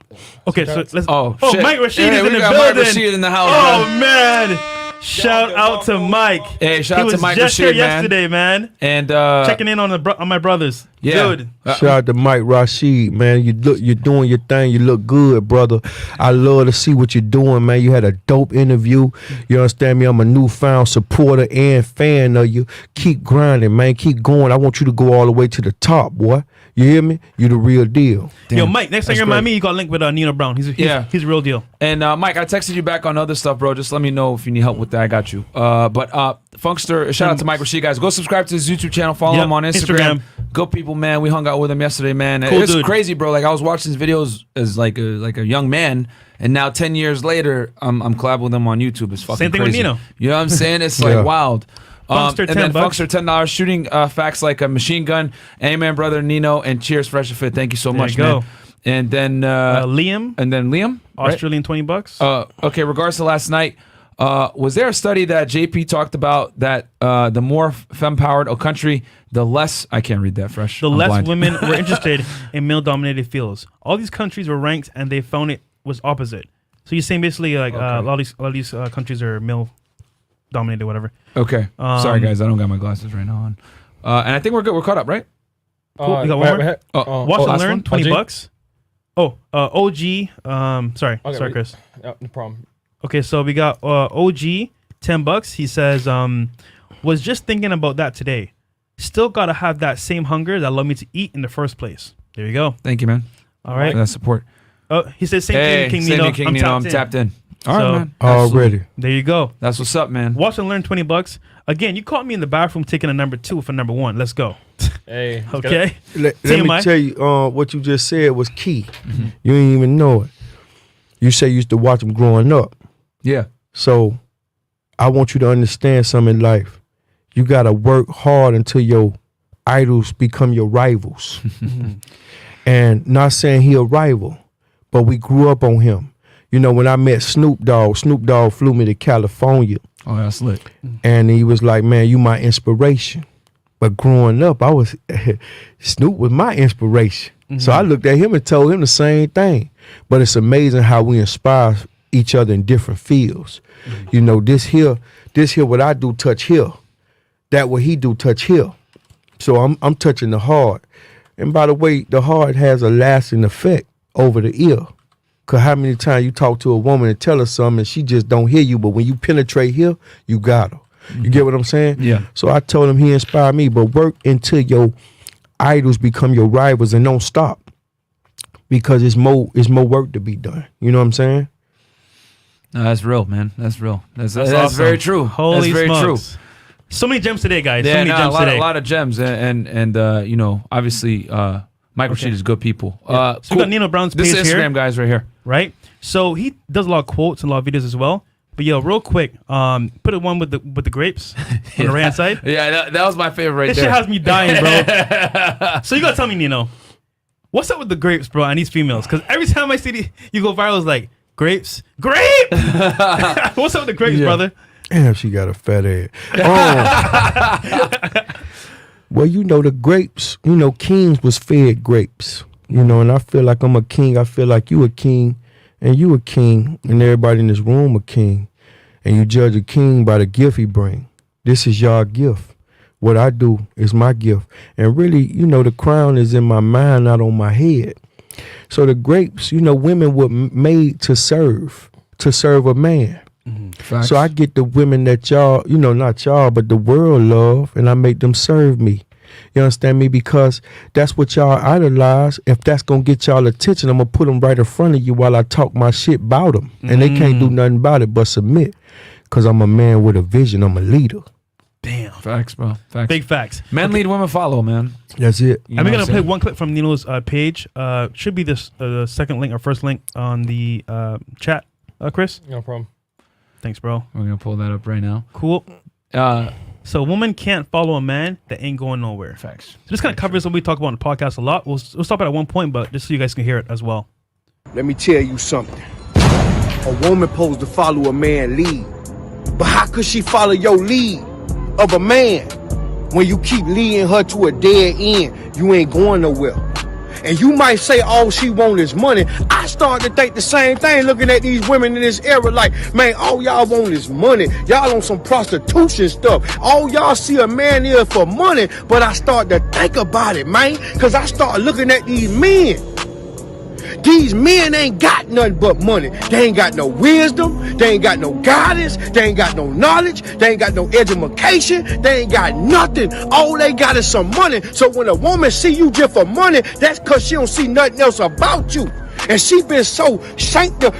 Okay, so let's. Oh, Oh, shit. Mike Rashid Yeah, is we in the got building. Mike Rashid in the house, Oh man. man! Shout out to Mike. Hey, shout he out to was Mike just Rashid, here man. yesterday, man. And Checking in on my brothers. yeah. Dude. Shout out to Mike Rashid, man. You're doing your thing. You look good, brother. I love to see what you're doing, man. You had a dope interview. You understand me? I'm a newfound supporter and fan of you. Keep grinding, man. Keep going. I want you to go all the way to the top, boy. You hear me? You the real deal. Damn, Yo, Mike, next time that's you remind great. me, you got a link with Nino Brown. He's a real deal. And Mike, I texted you back on other stuff, bro. Just let me know if you need help with that. I got you. But Funkster, shout out to Mike Rashid, guys. Go subscribe to his YouTube channel. Follow him on Instagram. Good people, man. We hung out with him yesterday, man. Cool It's dude. crazy, bro. Like I was watching his videos as like a young man, and now 10 years later, I'm collabing with him on YouTube. It's fucking Same thing with crazy. Nino. You know what I'm saying? It's Yeah. like wild. Funkster, and then $10. Funkster, $10. Shooting facts like a machine gun. Amen, brother Nino, and cheers, Fresh&fit. Thank you so There much, you go. man. And then Liam, Liam, right? Australian $20. Okay, regards to last night, was there a study that JP talked about that the more femme-powered a country, the less, I can't read that, Fresh. The I'm less blind. women were interested in male-dominated fields. All these countries were ranked, and they found it was opposite. So you're saying basically like a lot of these countries are male-dominated, whatever. Okay, sorry guys, I don't got my glasses right now on. And I think we're good. We're caught up, right? Cool. You got one more? Watch and last learn, one? $20. Oh, OG. Sorry, Okay, sorry, Chris. No problem. Okay, so we got OG, $10. He says, was just thinking about that today. Still gotta have that same hunger that allowed me to eat in the first place. There you go. Thank you, man. All right. For that support. Oh, he says same Hey, thing, King same Nino. thing, King Nino. I'm tapped in. All right, So- man. Absolutely. Already. There you go. That's what's up, man. Watch and learn, $20. Again, you caught me in the bathroom taking a number 2 for number 1. Let's go. Hey. Okay. Let TMI. me tell you, what you just said was key. You ain't even know it. You say you used to watch them growing up. Yeah. So I want you to understand something in life. You got to work hard until your idols become your rivals. And not saying he a rival, but we grew up on him. You know, when I met Snoop Dogg flew me to California. Oh, that's lit. And he was like, man, you my inspiration. But growing up, Snoop was my inspiration. So I looked at him and told him the same thing. But it's amazing how we inspire each other in different fields. You know, this here, what I do touch here. That what he do touch here. So I'm touching the heart. And by the way, the heart has a lasting effect over the ear. Cause how many times you talk to a woman and tell her something and she just don't hear you, but when you penetrate here, you got her. You get what I'm saying? Yeah. So I told him he inspired me, but work until your idols become your rivals and don't stop. Because it's more work to be done. You know what I'm saying? No, that's real, man. That's real. That's awesome. very true. Holy that's very smokes. true. So many gems today, guys. Yeah, so many gems a today. lot of gems, and you know, obviously, Mike Rashid is good people. So we got Nino Brown's This page is Instagram here, guys right here. right? So he does a lot of quotes and a lot of videos as well. But yo, real quick, put it one with the grapes on the right hand side. Yeah, that was my favorite right This there. shit has me dying, bro. So you gotta tell me, Nino, what's up with the grapes, bro, and these females? Because every time I see you go viral, it's like grapes. What's up with the grapes, brother? Damn, she got a fat ass. Well, you know, the grapes, you know, kings was fed grapes. You know, and I feel like I'm a king. I feel like you a king, and you a king, and everybody in this room a king. And you judge a king by the gift he bring. This is your gift. What I do is my gift. And really, you know, the crown is in my mind, not on my head. So the grapes, you know, women were made to serve a man. So I get the women that y'all, not y'all, but the world love, and I make them serve me. You understand me? Because that's what y'all idolize. If that's going to get y'all attention, I'm going to put them right in front of you while I talk my shit about them. And they can't do nothing about it but submit. Because I'm a man with a vision. I'm a leader. Damn. Facts, bro. Facts. Big facts. Men lead, women follow, man. That's it. I'm going to play one clip from Nino's page. Should be this the second link or first link on the chat, Chris. No problem. Thanks, bro. We're going to pull that up right now. Cool. So a woman can't follow a man that ain't going nowhere. Facts. So this kind of covers what we talk about on the podcast a lot. We'll stop at one point, but just so you guys can hear it as well. Let me tell you something. A woman supposed to follow a man lead. But how could she follow your lead of a man when you keep leading her to a dead end? You ain't going nowhere. And you might say all she want is money. I start to think the same thing looking at these women in this era like, man, all y'all want is money. Y'all on some prostitution stuff. All y'all see a man here for money. But I start to think about it, man, because I start looking at these men. These men ain't got nothing but money. They ain't got no wisdom. They ain't got no guidance. They ain't got no knowledge. They ain't got no education. They ain't got nothing. All they got is some money. So when a woman see you just for money, that's because she don't see nothing else about you. And she been so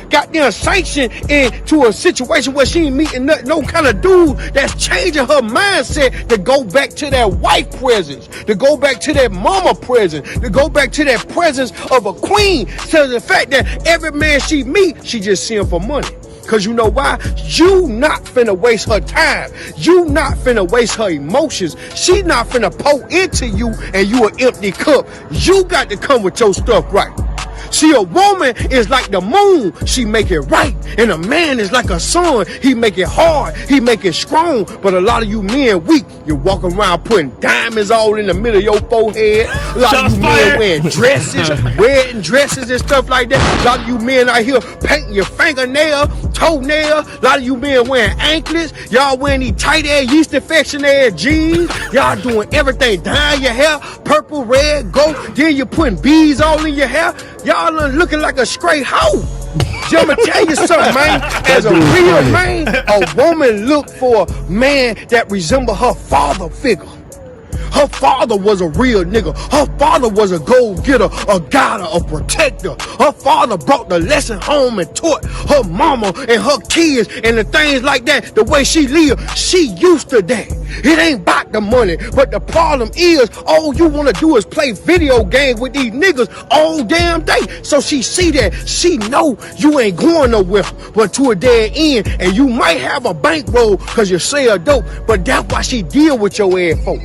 goddamn sanctioned into a situation where she ain't meeting no kind of dude that's changing her mindset to go back to that wife presence, to go back to that mama presence, to go back to that presence of a queen. To the fact that every man she meet, she just seeing for money. Cause you know why? You not finna waste her time. You not finna waste her emotions. She not finna pour into you and you an empty cup. You got to come with your stuff right. See, a woman is like the moon. She make it right. And a man is like a sun. He make it hard. He make it strong. But a lot of you men weak. You walk around putting diamonds all in the middle of your forehead. A lot of you men wearing dresses, wedding dresses and stuff like that. A lot of you men out here painting your fingernail, toenail. A lot of you men wearing anklets. Y'all wearing these tight ass yeast infection ass jeans. Y'all doing everything. Dyeing your hair purple, red, gold. Then you putting beads all in your hair. Y'all looking like a straight hoe. So I'm gonna tell you something, man. As a real man, a woman look for a man that resemble her father figure. Her father was a real nigga. Her father was a go-getter, a guider, a protector. Her father brought the lesson home and taught her mama and her kids and the things like that. The way she live, she used to that. It ain't about the money, but the problem is all you want to do is play video games with these niggas all damn day. So she see that. She know you ain't going nowhere but to a dead end. And you might have a bankroll because you sell dope, but that's why she deal with your ass folk.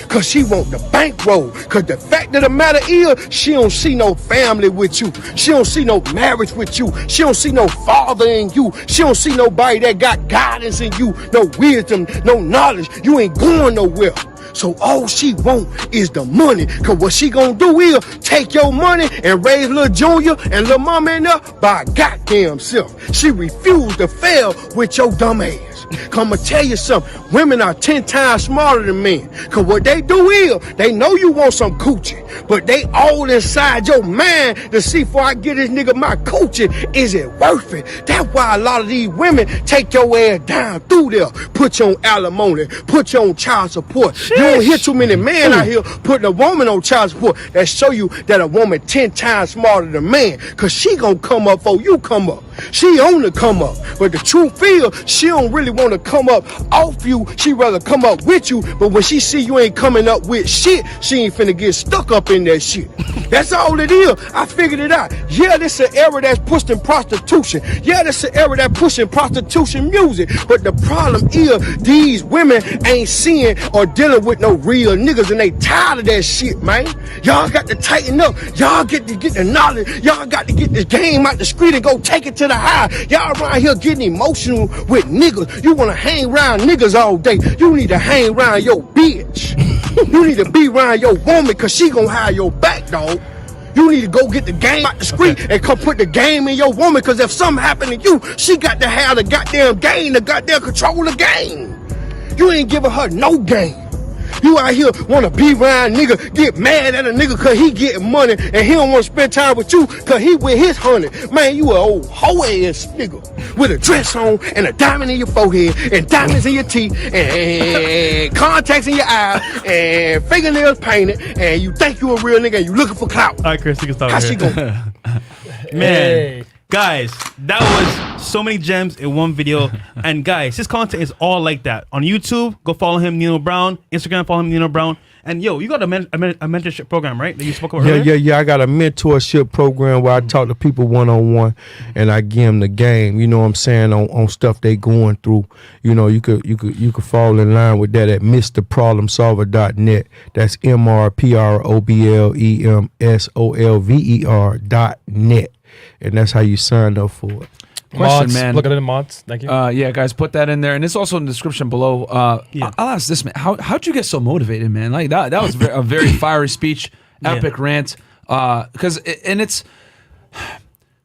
Cause she want the bankroll. Cause the fact of the matter is, she don't see no family with you. She don't see no marriage with you. She don't see no father in you. She don't see nobody that got guidance in you. No wisdom, no knowledge. You ain't going nowhere. So all she want is the money. Cause what she gonna do is take your money and raise little Junior and little mama in there by goddamn self. She refused to fail with your dumb ass. Come and tell you something. Women are 10 times smarter than men. Cause what they do is, they know you want some coochie, but they all inside your mind to see before I get this nigga my coochie, is it worth it? That's why a lot of these women take your ass down through there, put you on alimony, put you on child support. Sheesh. You don't hear too many men out here putting a woman on child support that show you that a woman 10 times smarter than man. Cause she gonna come up before you come up. She on to come up. But the truth is, she don't really want to come up off you. She rather come up with you. But when she see you ain't coming up with shit, she ain't finna get stuck up in that shit. That's all it is. I figured it out. Yeah, this an era that's pushing prostitution. Yeah, this an era that's pushing prostitution music. But the problem is, these women ain't seeing or dealing with no real niggas, and they tired of that shit, man. Y'all got to tighten up. Y'all get to get the knowledge. Y'all got to get this game out the street and go take it to the high. Y'all around here getting emotional with niggas. You want to hang around niggas all day. You need to hang around your bitch. You need to be around your woman because she gonna have your back, dog. You need to go get the game out the street and come put the game in your woman, because if something happen to you, she got to have the goddamn game, the goddamn control the game. You ain't giving her no game. You out here want to be around nigga, get mad at a nigga cause he getting money and he don't want to spend time with you cause he with his honey. Man, you a old hoe ass nigga with a dress on and a diamond in your forehead and diamonds in your teeth and contacts in your eyes and fingernails painted and you think you a real nigga and you looking for clout. All right, Chris, you can stop How here. she going? Man, guys, that was so many gems in one video. And guys, his content is all like that. On YouTube, go follow him, Nino Brown. Instagram, follow him, Nino Brown. And yo, you got a mentorship program, right? That you spoke about earlier? Yeah. I got a mentorship program where I talk to people one-on-one and I give them the game, you know what I'm saying, on stuff they going through. You know, you could fall in line with that at MrProblemSolver.net. That's MrProblemSolver.net. And that's how you sign up for it. Question, Mods, man. look at the mods. Thank you. Yeah, guys, put that in there, and it's also in the description below. I'll ask this, man. How'd you get so motivated, man? Like that was a very fiery speech, epic rant. Because it's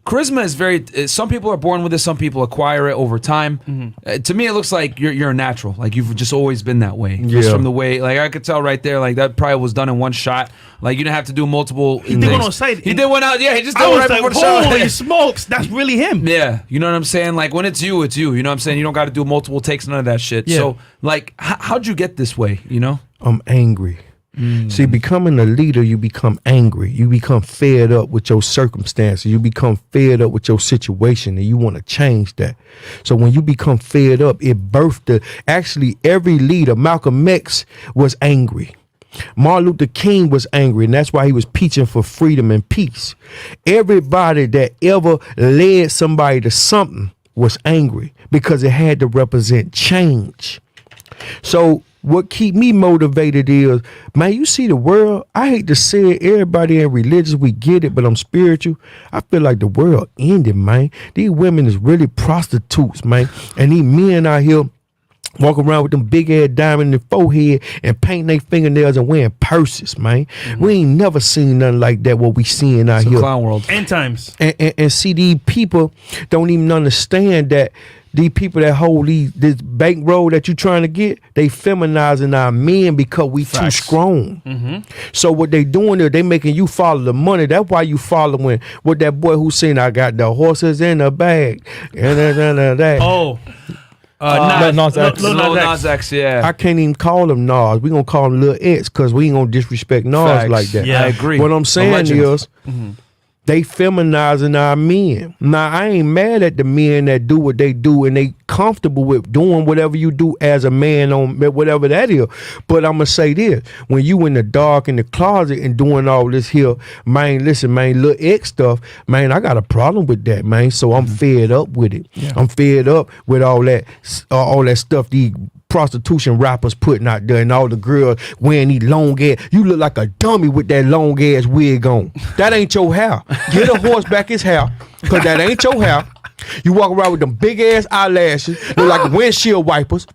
charisma is very. Some people are born with it. Some people acquire it over time. To me, it looks like you're a natural. Like you've just always been that way. Just from the way, like I could tell right there, like that probably was done in one shot. Like you didn't have to do multiple. He did one on site. He did one out. Yeah, he just did I one was right like, before the shot. holy smokes, that's really him. Yeah, you know what I'm saying? Like when it's you, it's you. You know what I'm saying? You don't got to do multiple takes, none of that shit. Yeah. So like, how'd you get this way? You know? I'm angry. See, becoming a leader, you become angry. You become fed up with your circumstances. You become fed up with your situation and you want to change that. So when you become fed up, it birthed actually every leader. Malcolm X was angry. Martin Luther King was angry, and that's why he was preaching for freedom and peace. Everybody that ever led somebody to something was angry because it had to represent change. So what keep me motivated is, man, you see the world, I hate to say it, everybody in religious, we get it, but I'm spiritual. I feel like the world ended, man. These women is really prostitutes, man. And these men out here walk around with them big ass diamond in their forehead and painting their fingernails and wearing purses, man. We ain't never seen nothing like that, what we seeing out here. Clown world. End times. And see, these people don't even understand that these people that hold this bankroll that you trying to get, they feminizing our men because we too strong. So what they doing is they making you follow the money. That's why you following what that boy who saying, I got the horses in the bag. And that. Oh. Nas X. Lil Nas X, yeah. I can't even call him Nas. We gonna call him Lil X because we ain't gonna disrespect Nas Facts. like that. Yeah. I agree. What I'm saying legend. is, they feminizing our men. Now, I ain't mad at the men that do what they do and they comfortable with doing whatever you do as a man on whatever that is. But I'm going to say this. When you in the dark in the closet and doing all this here, man, listen, man, Lil X stuff, man, I got a problem with that, man. So I'm fed up with it. Yeah. I'm fed up with all that stuff these prostitution rappers putting out there and all the girls wearing these long ass. You look like a dummy with that long ass wig on. That ain't your hair. Get a horse back his hair, because that ain't your hair. You walk around with them big ass eyelashes, look like windshield wipers,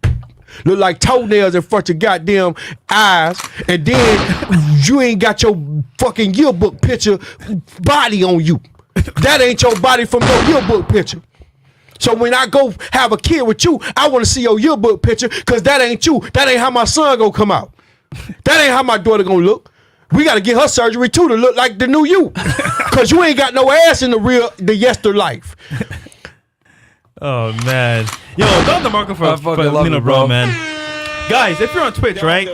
look like toenails in front of your goddamn eyes, and then you ain't got your fucking yearbook picture body on you. That ain't your body from your yearbook picture. So when I go have a kid with you, I want to see your yearbook picture, because that ain't you. That ain't how my son gonna come out. That ain't how my daughter gonna look. We got to get her surgery too to look like the new you, because you ain't got no ass in the yester life. Oh, man. Yo, don't the market for Nino Brown, man. Guys, if you're on Twitch, right,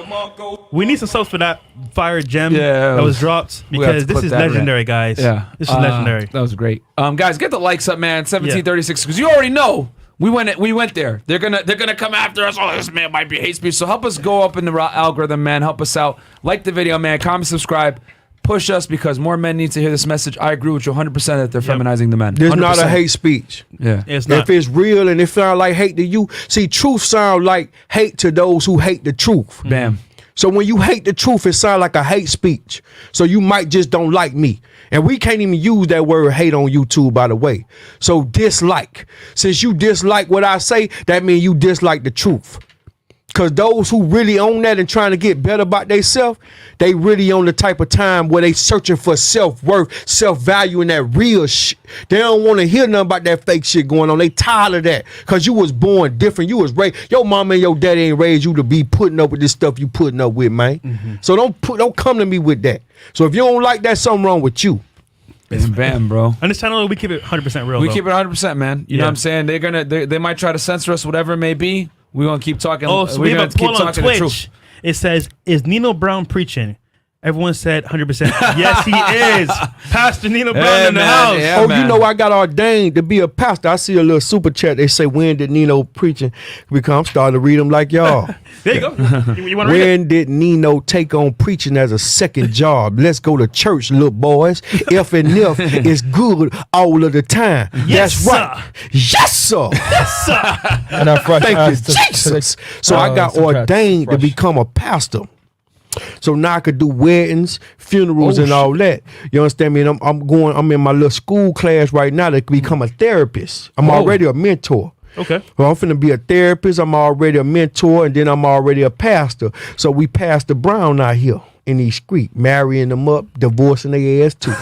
we need some subs for that fire gem that was dropped, because this is legendary, guys. Yeah. This is legendary. That was great. Guys, get the likes up, man. 1736, because you already know we went there. They're gonna come after us. Oh, this man might be hate speech. So help us go up in the algorithm, man. Help us out. Like the video, man. Comment, subscribe. Push us, because more men need to hear this message. I agree with you 100% that they're feminizing the men. There's 100%. not a hate speech. Yeah. It's not. If it's real and it sound like hate to you, see, truth sound like hate to those who hate the truth. Bam. So when you hate the truth, it sound like a hate speech. So you might just don't like me. And we can't even use that word hate on YouTube, by the way. So dislike. Since you dislike what I say, that means you dislike the truth. Because those who really own that and trying to get better about themselves, they really on the type of time where they searching for self-worth, self-value, and that real shit. They don't want to hear nothing about that fake shit going on. They tired of that. Because you was born different. You was raised. Your mama and your daddy ain't raised you to be putting up with this stuff you putting up with, man. So don't come to me with that. So if you don't like that, something wrong with you. Bam, bro. On this channel, we keep it 100% real. We keep it 100%, man. You know what I'm saying? They might try to censor us, whatever it may be. We're gonna keep talking. Oh, so we have a poll on Twitch. It says, "Is Nino Brown preaching?" Everyone said 100%. Yes, he is. Pastor Nino Brown in the house. Yeah, you know I got ordained to be a pastor. I see a little super chat. They say, when did Nino preaching become? I'm starting to read them like y'all. There you go. You want to read it? When did Nino take on preaching as a second job? Let's go to church, little boys. If and if is good all of the time. Yes, that's right. Yes, sir. Yes, sir. And I'm fresh. Thank you, Jesus. So I got ordained to become a pastor. So now I could do weddings, funerals, and all that. You understand me? And I'm in my little school class right now to become a therapist. I'm already a mentor. Okay. Well, I'm finna be a therapist. I'm already a mentor, and then I'm already a pastor. So we Pastor Brown out here in these streets, marrying them up, divorcing their ass too.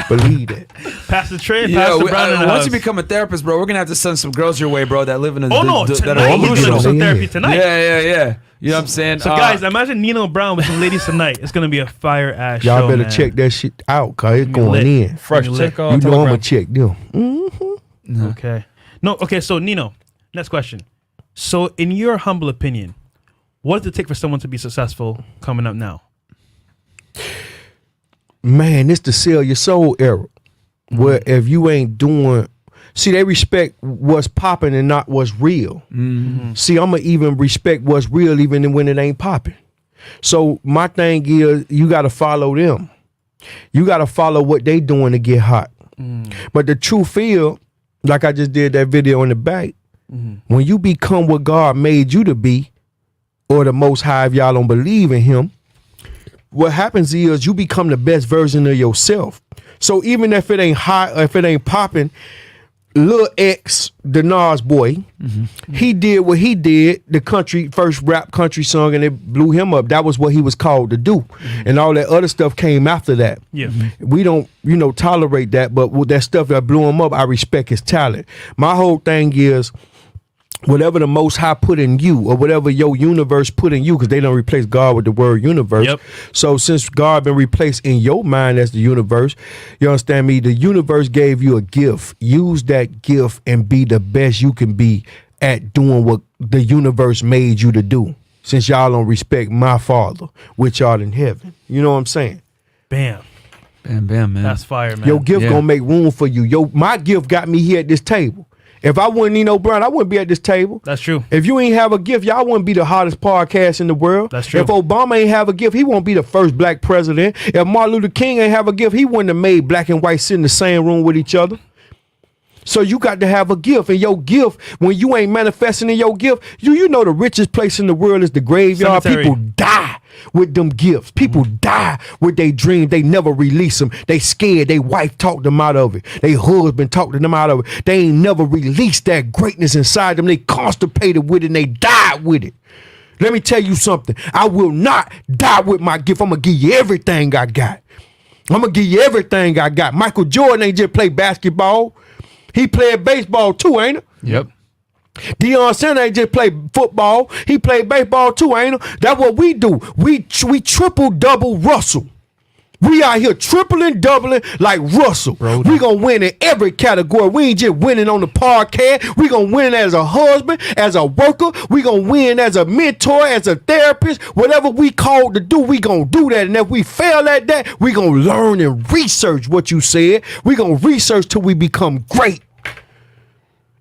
Believe that. Pastor Trey, Pastor Brown. Once you become a therapist, bro, we're gonna have to send some girls your way, bro, that live in a that are he's gonna do some therapy tonight. Yeah. You know what I'm saying? So guys, imagine Nino Brown with some ladies tonight. It's gonna be a fire ass show. Y'all better check that shit out, cause it's going in. Fresh, check you know I'm gonna check them. Okay. No. Okay. So Nino, next question. So, in your humble opinion, what does it take for someone to be successful coming up now? Man, it's the sell your soul era. Where if you ain't doing, see, they respect what's popping and not what's real. See, I'ma even respect what's real even when it ain't popping. So my thing is, you gotta follow them. You gotta follow what they doing to get hot. But the truth is, like I just did that video in the back, when you become what God made you to be, or the Most High, if y'all don't believe in Him, what happens is you become the best version of yourself. So even if it ain't hot or if it ain't popping, Lil X, the Nas boy, he did what he did, the first rap country song, and it blew him up. That was what he was called to do. And all that other stuff came after that. Yeah. We don't, tolerate that, but with that stuff that blew him up, I respect his talent. My whole thing is, whatever the Most High put in you, or whatever your universe put in you, because they don't replace God with the word universe. Yep. So since God been replaced in your mind as the universe, you understand me? The universe gave you a gift. Use that gift and be the best you can be at doing what the universe made you to do. Since y'all don't respect my Father, which art in heaven. You know what I'm saying? Bam. Bam, man. That's fire, man. Your gift gonna make room for you. My gift got me here at this table. If I wasn't Nino Brown, I wouldn't be at this table. That's true. If you ain't have a gift, y'all wouldn't be the hottest podcast in the world. That's true. If Obama ain't have a gift, he won't be the first black president. If Martin Luther King ain't have a gift, he wouldn't have made black and white sit in the same room with each other. So you got to have a gift, and your gift, when you ain't manifesting in your gift, you know the richest place in the world is the graveyard. Cemetery. People die with them gifts. People die with their dreams. They never release them. They scared. They wife talked them out of it. They husband talked them out of it. They ain't never released that greatness inside them. They constipated with it and they died with it. Let me tell you something. I will not die with my gift. I'm going to give you everything I got. I'm going to give you everything I got. Michael Jordan ain't just play basketball. He played baseball too, ain't it? Yep. Deion Sanders ain't just play football. He played baseball too, ain't it? That's what we do. We triple double Russell. We out here tripling, doubling like Russell. We gonna win in every category. We ain't just winning on the podcast. We gonna win as a husband, as a worker. We gonna win as a mentor, as a therapist. Whatever we called to do, we gonna do that. And if we fail at that, we gonna learn and research what you said. We gonna research till we become great.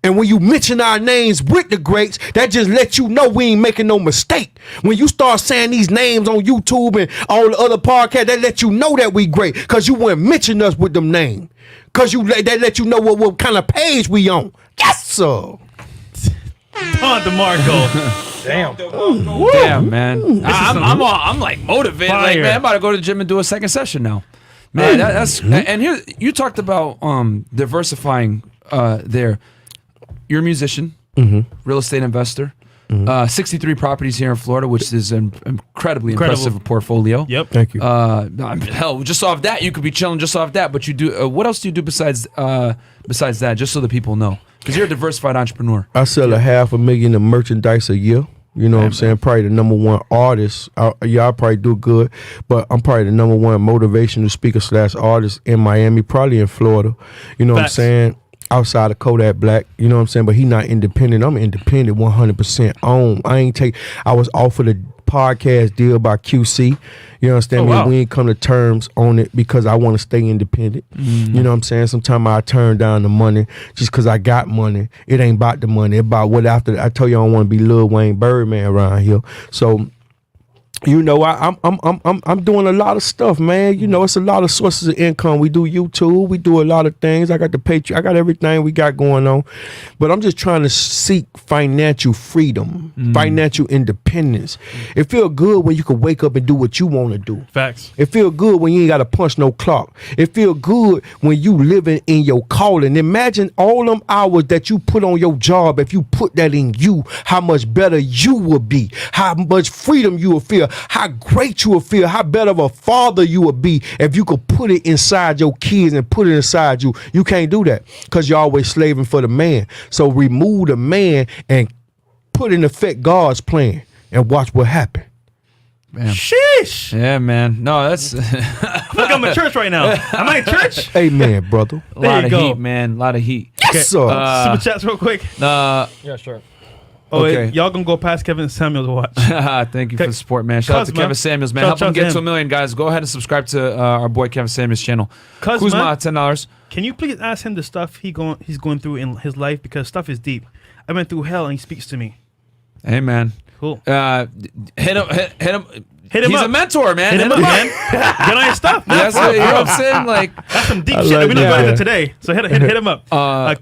And when you mention our names with the greats, that just lets you know we ain't making no mistake. When you start saying these names on YouTube and all the other podcasts, that let you know that we great. Because you wouldn't mention us with them names. Because that let you know what kind of page we on. Yes, sir. Don DeMarco. Damn, man. I'm like motivated. Fire. Like, man, I'm about to go to the gym and do a second session now. Man, that's and here you talked about diversifying there. You're a musician, real estate investor. 63 properties here in Florida, which is an incredibly impressive portfolio. Yep. Thank you. Hell, just off that, you could be chilling just off that. But you do. What else do you do besides that? Just so the people know, because you're a diversified entrepreneur. I sell $500,000 of merchandise a year. You know what I'm saying? Probably the number one artist. Y'all probably do good, but I'm probably the number one motivational speaker / artist in Miami, probably in Florida. You know what I'm saying? Outside of Kodak Black, you know what I'm saying? But he not independent. I'm independent 100% on. I was offered a podcast deal by QC. You understand me? We ain't come to terms on it because I want to stay independent. You know what I'm saying? Sometimes I turn down the money just because I got money. It ain't about the money. It's about what after. I told you I don't want to be Lil Wayne Birdman around here. So, you know, I'm doing a lot of stuff, man. You know, it's a lot of sources of income. We do YouTube, we do a lot of things. I got the Patreon, I got everything we got going on. But I'm just trying to seek financial freedom, financial independence. It feel good when you can wake up and do what you want to do. Facts. It feel good when you ain't got to punch no clock. It feel good when you living in your calling. Imagine all them hours that you put on your job. If you put that in you, how much better you would be, how much freedom you will feel, how great you will feel, how better of a father you would be if you could put it inside your kids and put it inside you. You can't do that because you're always slaving for the man. So remove the man and put in effect God's plan and watch what happens. Man. Sheesh. Yeah, man. No, that's. I feel like I'm in church right now. Am I in church? Amen, brother. A lot of heat, man. A lot of heat. Yes, sir. Super chats real quick. Yeah, sure. Oh, Okay. wait, y'all gonna go past Kevin Samuels to watch. Thank you for the support, man. Shout out to Kuzma. Kevin Samuels, man. Shout Help him out to get him. to 1 million, guys. Go ahead and subscribe to our boy Kevin Samuels' channel. Kuzma, $10. Can you please ask him the stuff he's going through in his life, because stuff is deep. I went through hell and he speaks to me. Hey, man. Cool. Hit him. Hit him He's up. a mentor, man. Hit him up, man. Get on his stuff. Man. That's what, you know what I'm saying? Like, That's some deep I shit that like we don't that. go into today. So hit him up.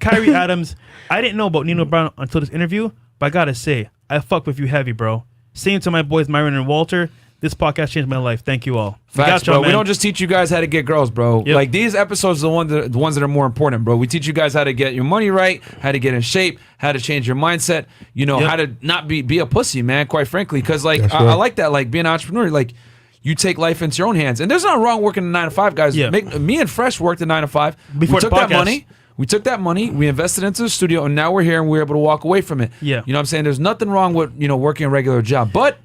Kyrie Adams. I didn't know about Nino Brown until this interview, but I gotta say, I fuck with you heavy, bro. Same to my boys Myron and Walter. This podcast changed my life. Thank you all. facts, y'all, bro. We man. don't just teach you guys how to get girls, bro. Yep. Like, these episodes are the ones that are more important, bro. We teach you guys how to get your money right, how to get in shape, how to change your mindset, you know, Yep. how to not be a pussy, man, quite frankly. Because, like, That's I right. like that, like, being an entrepreneur, like, you take life into your own hands. And there's nothing wrong working a 9 to 5, guys. Yeah. Me and Fresh worked a 9 to 5. Before we the took that podcast. money. We took that money, we invested into the studio, and now we're here and we're able to walk away from it. Yeah. You know what I'm saying? There's nothing wrong with, you know, working a regular job. But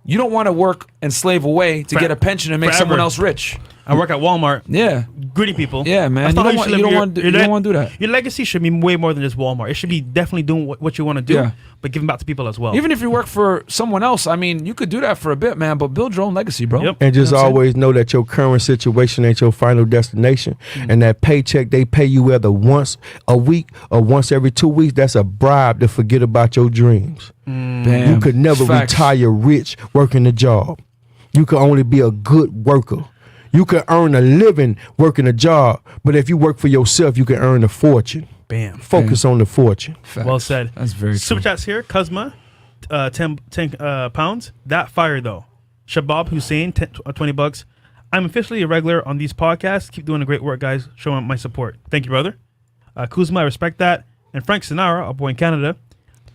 you don't want to work and slave away to get a pension and make forever. someone else rich. I work at Walmart. Yeah. Greedy people. Yeah, man. That's You not how don't want- should you live don't your- want to do- your you don't le- want to do that. Your legacy should be way more than just Walmart. It should be definitely doing what you want to do, Yeah. but giving back to people as well. Even if you work for someone else, I mean, you could do that for a bit, man, but build your own legacy, bro. Yep. And just You know what I'm always know that your current situation ain't your final destination. And that paycheck they pay you whether once a week or once every 2 weeks, that's a bribe to forget about your dreams. Damn. You could never Facts. retire rich working a job. You could only be a good worker. You could earn a living working a job, but if you work for yourself, you can earn a fortune. Bam. Focus on the fortune. Facts. Well said. That's very Super true. chats here. Kuzma, 10 pounds. That fire though. Shabab Hussein, 20 bucks. I'm officially a regular on these podcasts. Keep doing the great work, guys. Showing my support. Thank you, brother. Kuzma, I respect that. And Frank Sinara, a boy in Canada.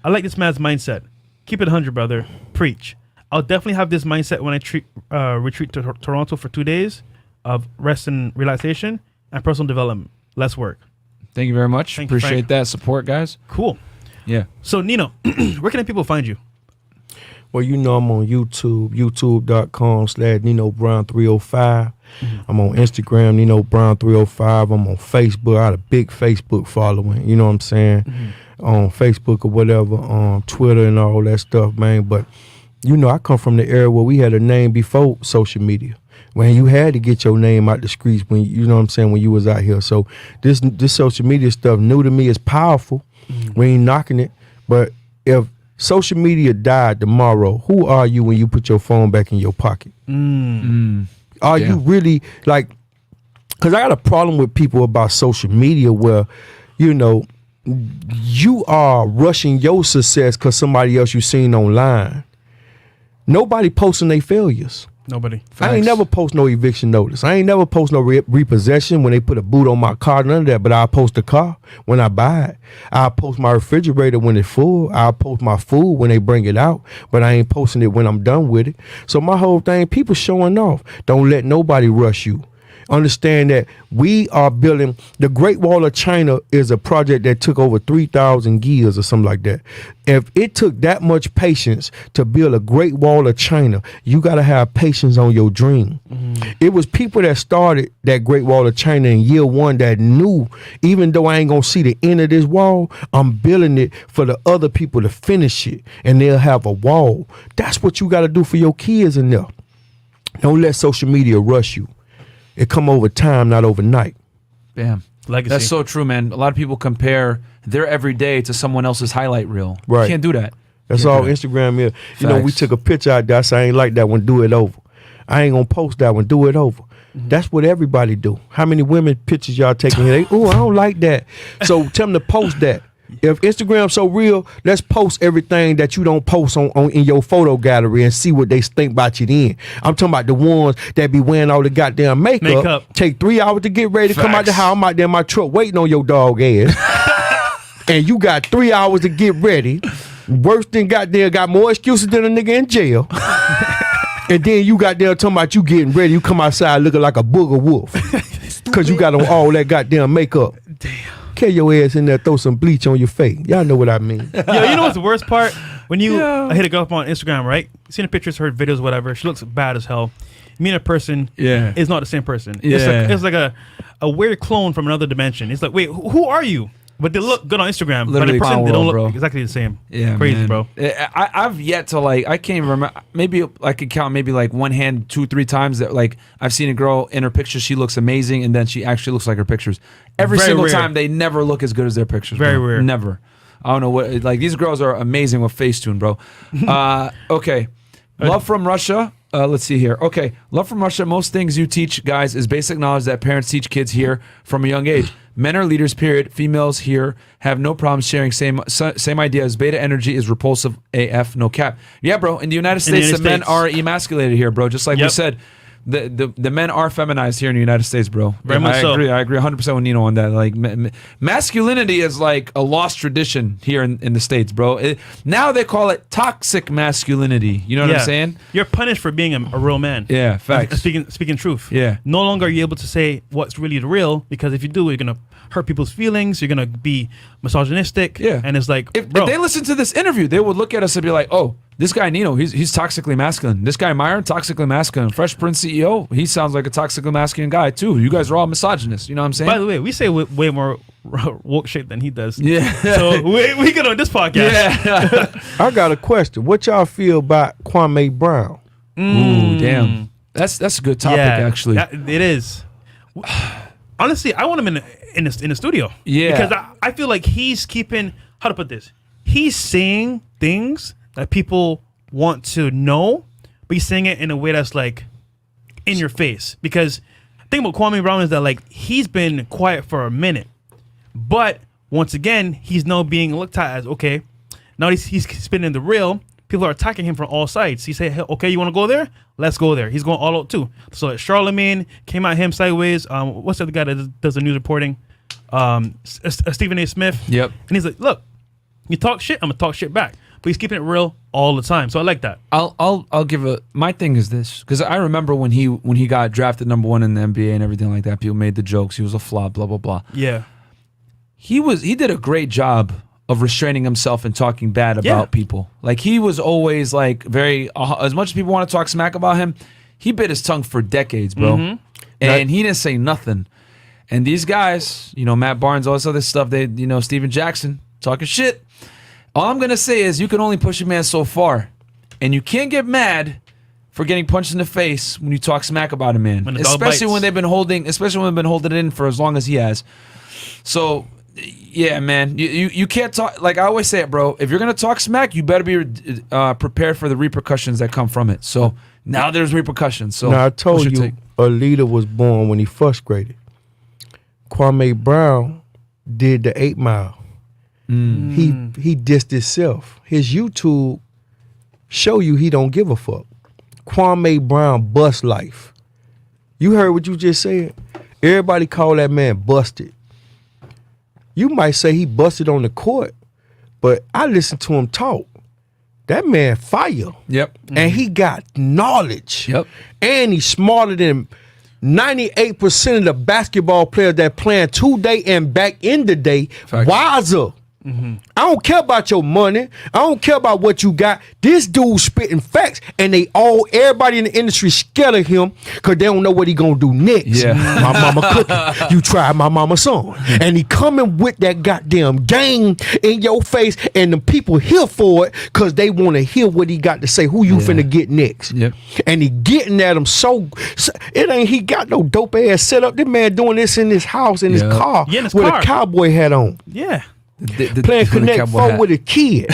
I like this man's mindset. Keep it 100, brother. Preach. I'll definitely have this mindset when I retreat to Toronto for 2 days of rest and relaxation and personal development. Less work. Thank you very much. Thank you, Appreciate Frank. that support, guys. Cool. Yeah. So, Nino, where can people find you? Well, you know I'm on YouTube, youtube.com/Nino Brown 305. I'm on Instagram, Nino Brown 305. I'm on Facebook. I got a big Facebook following, you know what I'm saying? On Facebook or whatever, on Twitter and all that stuff, man. But, you know, I come from the era where we had a name before social media. When you had to get your name out the streets, when you know what I'm saying, when you was out here. So this social media stuff new to me is powerful. We ain't knocking it. But if social media died tomorrow, who are you when you put your phone back in your pocket? Are you really like, because I got a problem with people about social media where, you know, you are rushing your success because somebody else you seen online. Nobody posting their failures. Nobody. I ain't never post no eviction notice. I ain't never post no repossession when they put a boot on my car, none of that. But I'll post the car when I buy it. I'll post my refrigerator when it's full. I'll post my food when they bring it out. But I ain't posting it when I'm done with it. So my whole thing, people showing off. Don't let nobody rush you. Understand that we are building the Great Wall of China is a project that took over 3,000 years or something like that. If it took that much patience to build a Great Wall of China, you got to have patience on your dream. It was people that started that Great Wall of China in year one that knew, even though I ain't going to see the end of this wall, I'm building it for the other people to finish it, and they'll have a wall. That's what you got to do for your kids in there. Don't let social media rush you. It come over time, not overnight. Bam. Legacy. That's so true, man. A lot of people compare their everyday to someone else's highlight reel. Right. You can't do that. That's all Instagram is. You know, we took a picture out there. I said, I ain't like that one. Do it over. I ain't going to post that one. Do it over. That's what everybody do. How many women pictures y'all taking here? Oh, I don't like that. So tell them to post that. If Instagram's so real, let's post everything that you don't post on in your photo gallery and see what they think about you then. I'm talking about the ones that be wearing all the goddamn makeup. Take 3 hours to get ready to come out the house. I'm out there in my truck waiting on your dog ass. And you got 3 hours to get ready. Worse than goddamn, got more excuses than a nigga in jail. And then you got there talking about you getting ready. You come outside looking like a booger wolf. Because you got on all that goddamn makeup. Damn. Carry your ass in there, throw some bleach on your face. Y'all know what I mean. Yo, you know what's the worst part? When you hit a girl up on Instagram, right? You seen the pictures, her videos, whatever. She looks bad as hell. You mean a person is not the same person. Yeah. It's like a weird clone from another dimension. It's like, wait, who are you? But they look good on Instagram. Literally but in person, they don't look bro. exactly the same. Yeah, Crazy, man. bro. I've yet to I can't even remember. Maybe I could count maybe like one hand 2-3 times that I've seen a girl in her pictures. She looks amazing, and then she actually looks like her pictures. Every Very single rare. time, they never look as good as their pictures. Very bro. rare. Never. I don't know what. These girls are amazing with Facetune, bro. Okay. Love from Russia. Let's see here. Okay. Love from Russia. Most things you teach guys is basic knowledge that parents teach kids here from a young age. Men are leaders, period. Females here have no problem sharing same ideas. Beta energy is repulsive AF, no cap. Yeah, bro. In the United States, the men are emasculated here, bro. Just like we said, the men are feminized here in the United States, bro. Very much so. I agree 100% with Nino on that. Like, masculinity is like a lost tradition here in the States, bro. Now they call it toxic masculinity. You know what I'm saying? You're punished for being a real man. Yeah, facts. Speaking truth. Yeah. No longer are you able to say what's really the real, because if you do, you're gonna hurt people's feelings. You're gonna be misogynistic. Yeah. And it's like, if bro, they listen to this interview, they would look at us and be like, oh, this guy Nino, he's toxically masculine. This guy Myron, toxically masculine. Fresh Prince CEO, he sounds like a toxically masculine guy too. You guys are all misogynists. You know what I'm saying? by the way, we say way more woke shit than he does. Yeah. So we get on this podcast. Yeah. I got a question. What y'all feel about Kwame Brown? Ooh, damn. That's a good topic, actually. It is. Honestly, I want him in the studio. Yeah. Because I feel like he's keeping, how to put this, he's saying things that people want to know, but he's saying it in a way that's like in your face. Because the thing about Kwame Brown is that like he's been quiet for a minute, but once again he's now being looked at as, okay, now he's spinning the real. People are attacking him from all sides. He said, hey, okay, you want to go there? Let's go there. He's going all out too. So Charlemagne came at him sideways. What's the other guy that does the news reporting? Stephen A. Smith. Yep. And he's like, look, you talk shit, I'm gonna talk shit back. But he's keeping it real all the time. So I like that. I'll give my thing is this, because I remember when he got drafted #1 in the NBA and everything like that, people made the jokes. He was a flop, blah blah blah. Yeah. He did a great job of restraining himself and talking bad about people. Like, he was always like very, as much as people want to talk smack about him, he bit his tongue for decades, bro. Mm-hmm. And he didn't say nothing. And these guys, Matt Barnes, all this other stuff, Steven Jackson, talking shit. All I'm going to say is you can only push a man so far. And you can't get mad for getting punched in the face when you talk smack about a man. Especially when they've been holding it in for as long as he has. So, yeah, man, you can't talk. Like I always say it, bro. If you're gonna talk smack, you better be prepared for the repercussions that come from it. So now there's repercussions. So now I told you, a leader was born when he frustrated. Kwame Brown did the 8 Mile. He dissed himself. His YouTube show you he don't give a fuck. Kwame Brown bust life. You heard what you just said? Everybody call that man busted. You might say he busted on the court, but I listened to him talk. That man fire. Yep. And he got knowledge. Yep. And he's smarter than 98% of the basketball players that playing today and back in the day. Facts. Wiser. I don't care about your money. I don't care about what you got. This dude spitting facts, and everybody in the industry scared of him because they don't know what he gonna do next. Yeah. My mama cooking. You tried my mama's son, and he coming with that goddamn game in your face, and the people here for it because they want to hear what he got to say. Who you finna get next? Yep. And he getting at him so it ain't he got no dope ass setup. This man doing this in his house in his car Yeah, in his with car. a cowboy hat on. Yeah. Playing Connect 4 with a kid.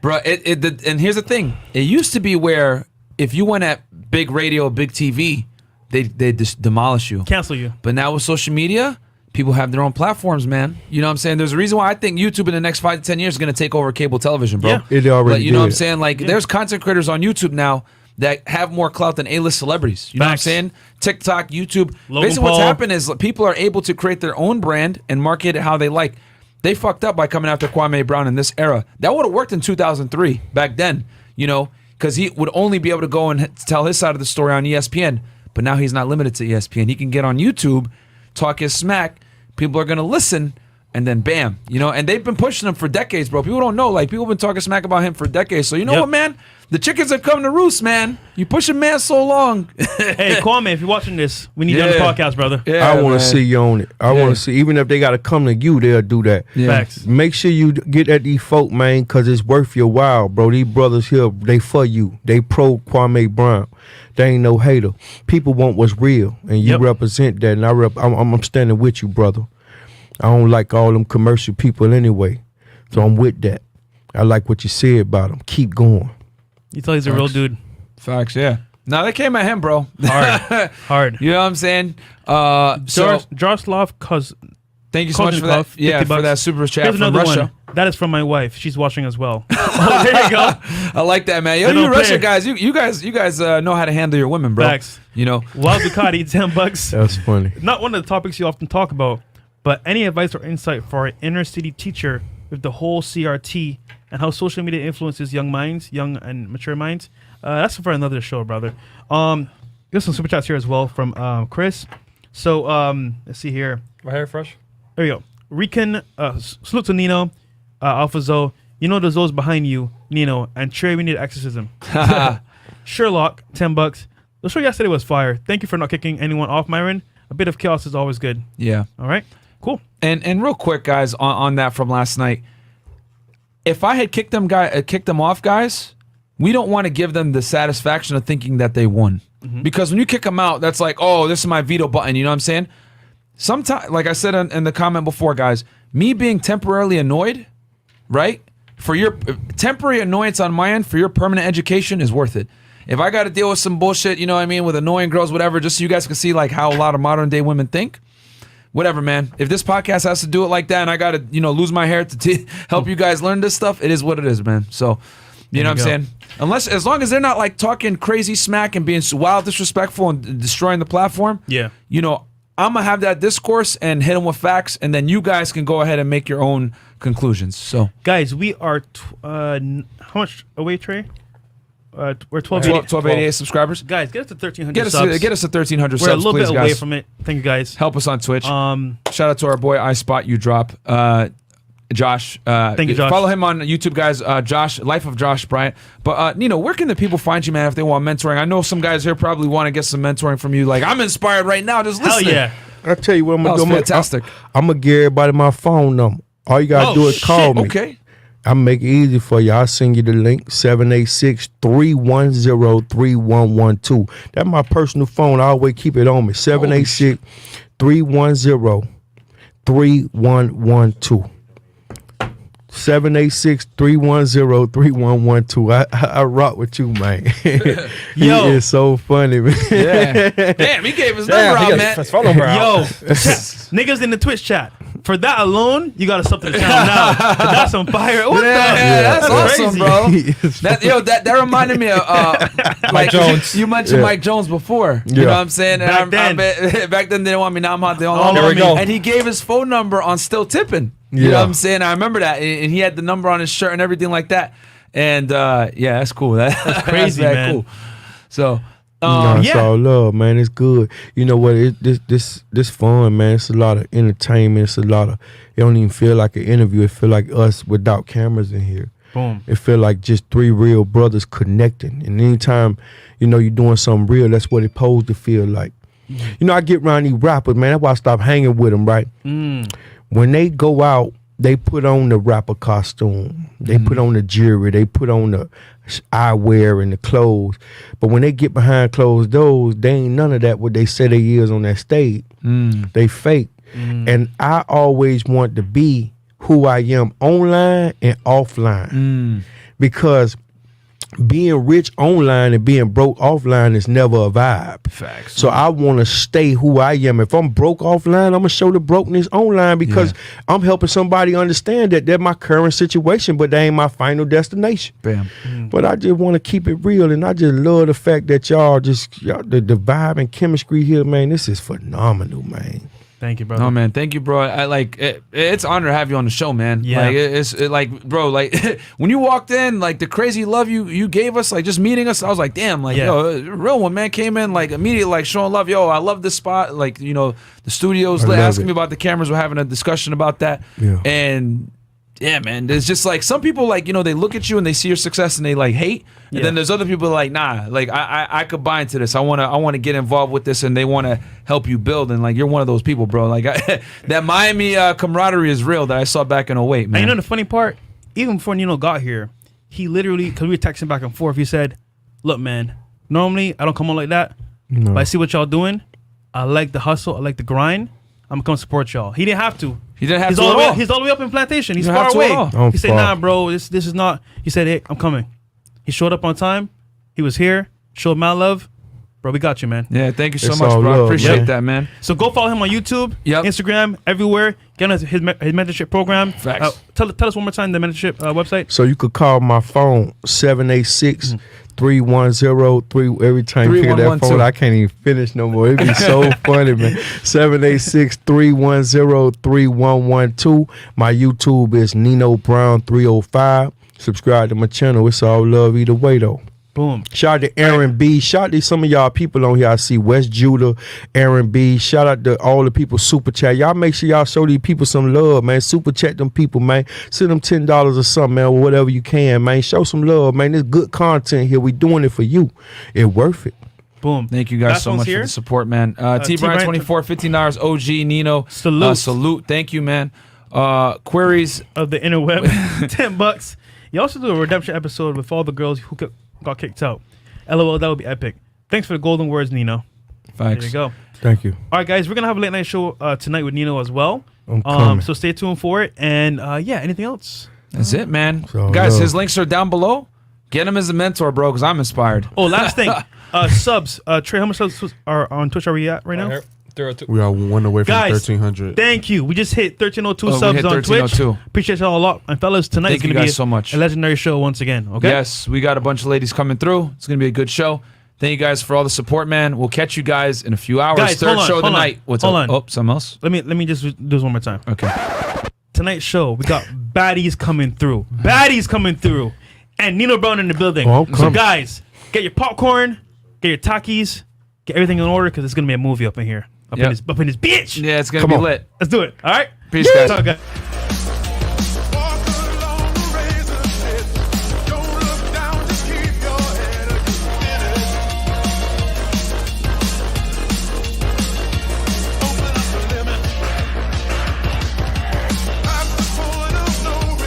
Bro, and here's the thing. It used to be where if you went at big radio, big TV, they just demolish you. Cancel you. But now with social media, people have their own platforms, man. You know what I'm saying? There's a reason why I think YouTube in the next 5 to 10 years is going to take over cable television, bro. Yeah. It already You know what I'm did. saying? Like, there's content creators on YouTube now that have more clout than A-list celebrities. You know what I'm Facts. saying? TikTok, YouTube. Logan Basically what's Paul. happened is people are able to create their own brand and market it how they like. They fucked up by coming after Kwame Brown in this era. That would have worked in 2003 back then, you know, because he would only be able to go and tell his side of the story on ESPN. But now he's not limited to ESPN. He can get on YouTube, talk his smack. People are going to listen, and then bam, you know. And they've been pushing him for decades, bro. People don't know. Like, people have been talking smack about him for decades. So you know Yep. what, man? The chickens have come to roost, man. You push a man so long. Hey, Kwame, if you're watching this, we need you on the Yeah. podcast, brother. Yeah, I want man. to see you on it. I want to see, even if they got to come to you, they'll do that. Yeah. Facts. Make sure you get at these folk, man, because it's worth your while, bro. These brothers here, they for you. They pro Kwame Brown. They ain't no hater. People want what's real, and you Yep. represent that. And I'm standing with you, brother. I don't like all them commercial people anyway, so I'm with that. I like what you said about them. Keep going. You tell he's a real dude. Facts, yeah. No, they came at him, bro. Hard. Hard. You know what I'm saying? So Jaroslav Koz. thank you so much for that. Koznikov, Yeah, 50 for bucks. that super chat Here's from another Russia. one. That is from my wife. She's watching as well. Oh, there you go. I like that, man. Yo, They you don't Russia play. guys, you guys know how to handle your women, bro. Facts. You know. Wild Ducati, $10. That's funny. Not one of the topics you often talk about, but any advice or insight for an inner city teacher with the whole CRT and how social media influences young minds, young and mature minds? That's for another show, brother. There's some super chats here as well from Chris. So let's see here. My hair fresh. There we go. Rican, salute to Nino, Alpha Zo. You know the Zo's behind you, Nino, and Trey, we need exorcism. Sherlock, $10. The show yesterday was fire. Thank you for not kicking anyone off, Myron. A bit of chaos is always good. Yeah. All right, cool. And real quick, guys, on that from last night, if I had kicked them off, guys, we don't want to give them the satisfaction of thinking that they won. Because when you kick them out, that's like, oh, this is my veto button. You know what I'm saying? Sometimes, like I said in the comment before, guys, me being temporarily annoyed, right? For your temporary annoyance on my end, for your permanent education is worth it. If I got to deal with some bullshit, you know what I mean, with annoying girls, whatever, just so you guys can see like how a lot of modern day women think, whatever, man. If this podcast has to do it like that and I got to, lose my hair to help you guys learn this stuff, it is what it is, man. So, you know what I'm saying? As long as they're not like talking crazy smack and being wild disrespectful and destroying the platform, Yeah. I'm going to have that discourse and hit them with facts, and then you guys can go ahead and make your own conclusions. So, Guys, we are, how much away, Trey? We're 1288 subscribers. Guys, get us to 1,300 Get us subs. to 1,300 We're subs, a little please, bit away guys. from it. Thank you, guys. Help us on Twitch. Shout out to our boy I Spot You Drop, Josh. Thank you, Josh. Follow him on YouTube, guys. Josh, Life of Josh Bryant. But Nino, where can the people find you, man, if they want mentoring? I know some guys here probably want to get some mentoring from you. Like, I'm inspired right now. Just Hell listen. yeah. I'll tell you what I'm That going was to do. fantastic. I'm going to give everybody my phone number. All you got to do is call me. Okay. I'll make it easy for you. I'll send you the link, 786-310-3112. That's my personal phone. I always keep it on me, 786-310-3112. 786-310-3112. I rock with you, man. He Yo. is so funny, man. Yeah. Damn, he gave his number out, man. His phone number out. Yo, niggas in the Twitch chat. For that alone, you got to sub to the channel now. That's on fire. What that's awesome, crazy. bro. That reminded me of Mike Jones. You mentioned Mike Jones before. You know what I'm saying? And back then they didn't want me. Now I'm hot. They don't want me. And he gave his phone number on Still Tipping. You know what I'm saying? I remember that, and he had the number on his shirt and everything like that. And that's cool. That's crazy, that's man. Cool. So. It's all love, man. It's good. You know what? This fun, man. It's a lot of entertainment. It's a lot of. It don't even feel like an interview. It feel like us without cameras in here. Boom. It feel like just three real brothers connecting. And anytime, you're doing something real, that's what it supposed to feel like. I get around these rappers, man. That's why I stop hanging with them, right? When they go out, they put on the rapper costume. They put on the jewelry. They put on the eyewear and the clothes. But when they get behind closed doors, they ain't none of that what they say they is on that stage. They fake. And I always want to be who I am online and offline. Because being rich online and being broke offline is never a vibe. Facts. So I want to stay who I am. If I'm broke offline, I'm going to show the brokenness online because I'm helping somebody understand that they're my current situation, but they ain't my final destination. Bam. But I just want to keep it real, and I just love the fact that y'all the vibe and chemistry here, man, this is phenomenal, man. Thank you, brother. No, man. Thank you, bro. I like it. It's an honor to have you on the show, man. Yeah. Like, bro, like when you walked in, like the crazy love you gave us, like just meeting us, I was like, damn, like, yo, real one, man, came in, like immediately, like showing love. Yo, I love this spot. Like, the studio's asking me about the cameras. We're having a discussion about that. Yeah. And yeah, man, there's just like some people, like, they look at you and they see your success and they like hate. And then there's other people like, nah, like I could buy into this. I wanna get involved with this, and they wanna help you build. And like you're one of those people, bro. Like that Miami camaraderie is real that I saw back in 08, man. And the funny part, even before Nino got here, he literally, because we were texting back and forth, he said, look, man, normally I don't come on like that, but I see what y'all doing. I like the hustle. I like the grind. I'm gonna come support y'all. He didn't have to. He didn't have He's to all at the way, all. He's all the way up in Plantation. He's You don't far have to at all. away. He said, nah, bro, this is not. He said, hey, I'm coming. He showed up on time. He was here. Showed my love. Bro, we got you, man. Yeah, thank you so It's much, all bro. I love, appreciate man. that, man. So go follow him on YouTube, Instagram, everywhere. Get on his mentorship program. Facts. Tell us one more time the mentorship website. So you could call my phone 786-310-3. Every time you pick up that phone, I can't even finish no more. It'd be so funny, man. 786-310-3112. My YouTube is Nino Brown 305. Subscribe to my channel. It's all love either way though. Boom. Shout out to Aaron B. Shout out to some of y'all people on here. I see West Judah, Aaron B. Shout out to all the people super chat. Y'all make sure y'all show these people some love, man. Super chat them people, man. Send them $10 or something, man, or whatever you can, man. Show some love, man. There's good content here. We doing it for you. It's worth it. Boom. Thank you guys Last so one's much here. for the support, man. T Brian 24, $15. OG Nino. Salute. Thank you, man. Queries of the interweb, $10. You also do a redemption episode with all the girls who got kicked out. LOL, that would be epic. Thanks for the golden words, Nino. Thanks. There you go. Thank you. All right, guys, we're gonna have a late night show tonight with Nino as well. I'm coming. So stay tuned for it. And anything else? That's it, man. So Guys, love. his links are down below. Get him as a mentor, bro, because I'm inspired. Oh, last thing. Subs. Trey, how much subs are on Twitch are we at right now? We are one away from Guys, 1,300. Thank you. We just hit 1302 Oh, we subs hit on 1302. Twitch. Appreciate y'all a lot. And fellas, tonight Thank is going you to be guys so much. a legendary show once again. Okay? Yes, we got a bunch of ladies coming through. It's going to be a good show. Thank you guys for all the support, man. We'll catch you guys in a few hours. Guys, Third show of the night. Hold up? on. Oh, something else? Let me just do this one more time. Okay. Tonight's show, we got baddies coming through. Baddies coming through. And Nino Brown in the building. Oh, So come. guys, get your popcorn, get your Takis, get everything in order because it's going to be a movie up in here. Up in this bitch. Yeah, it's going to be lit. Let's do it. All right? Peace, guys. Talk, guys.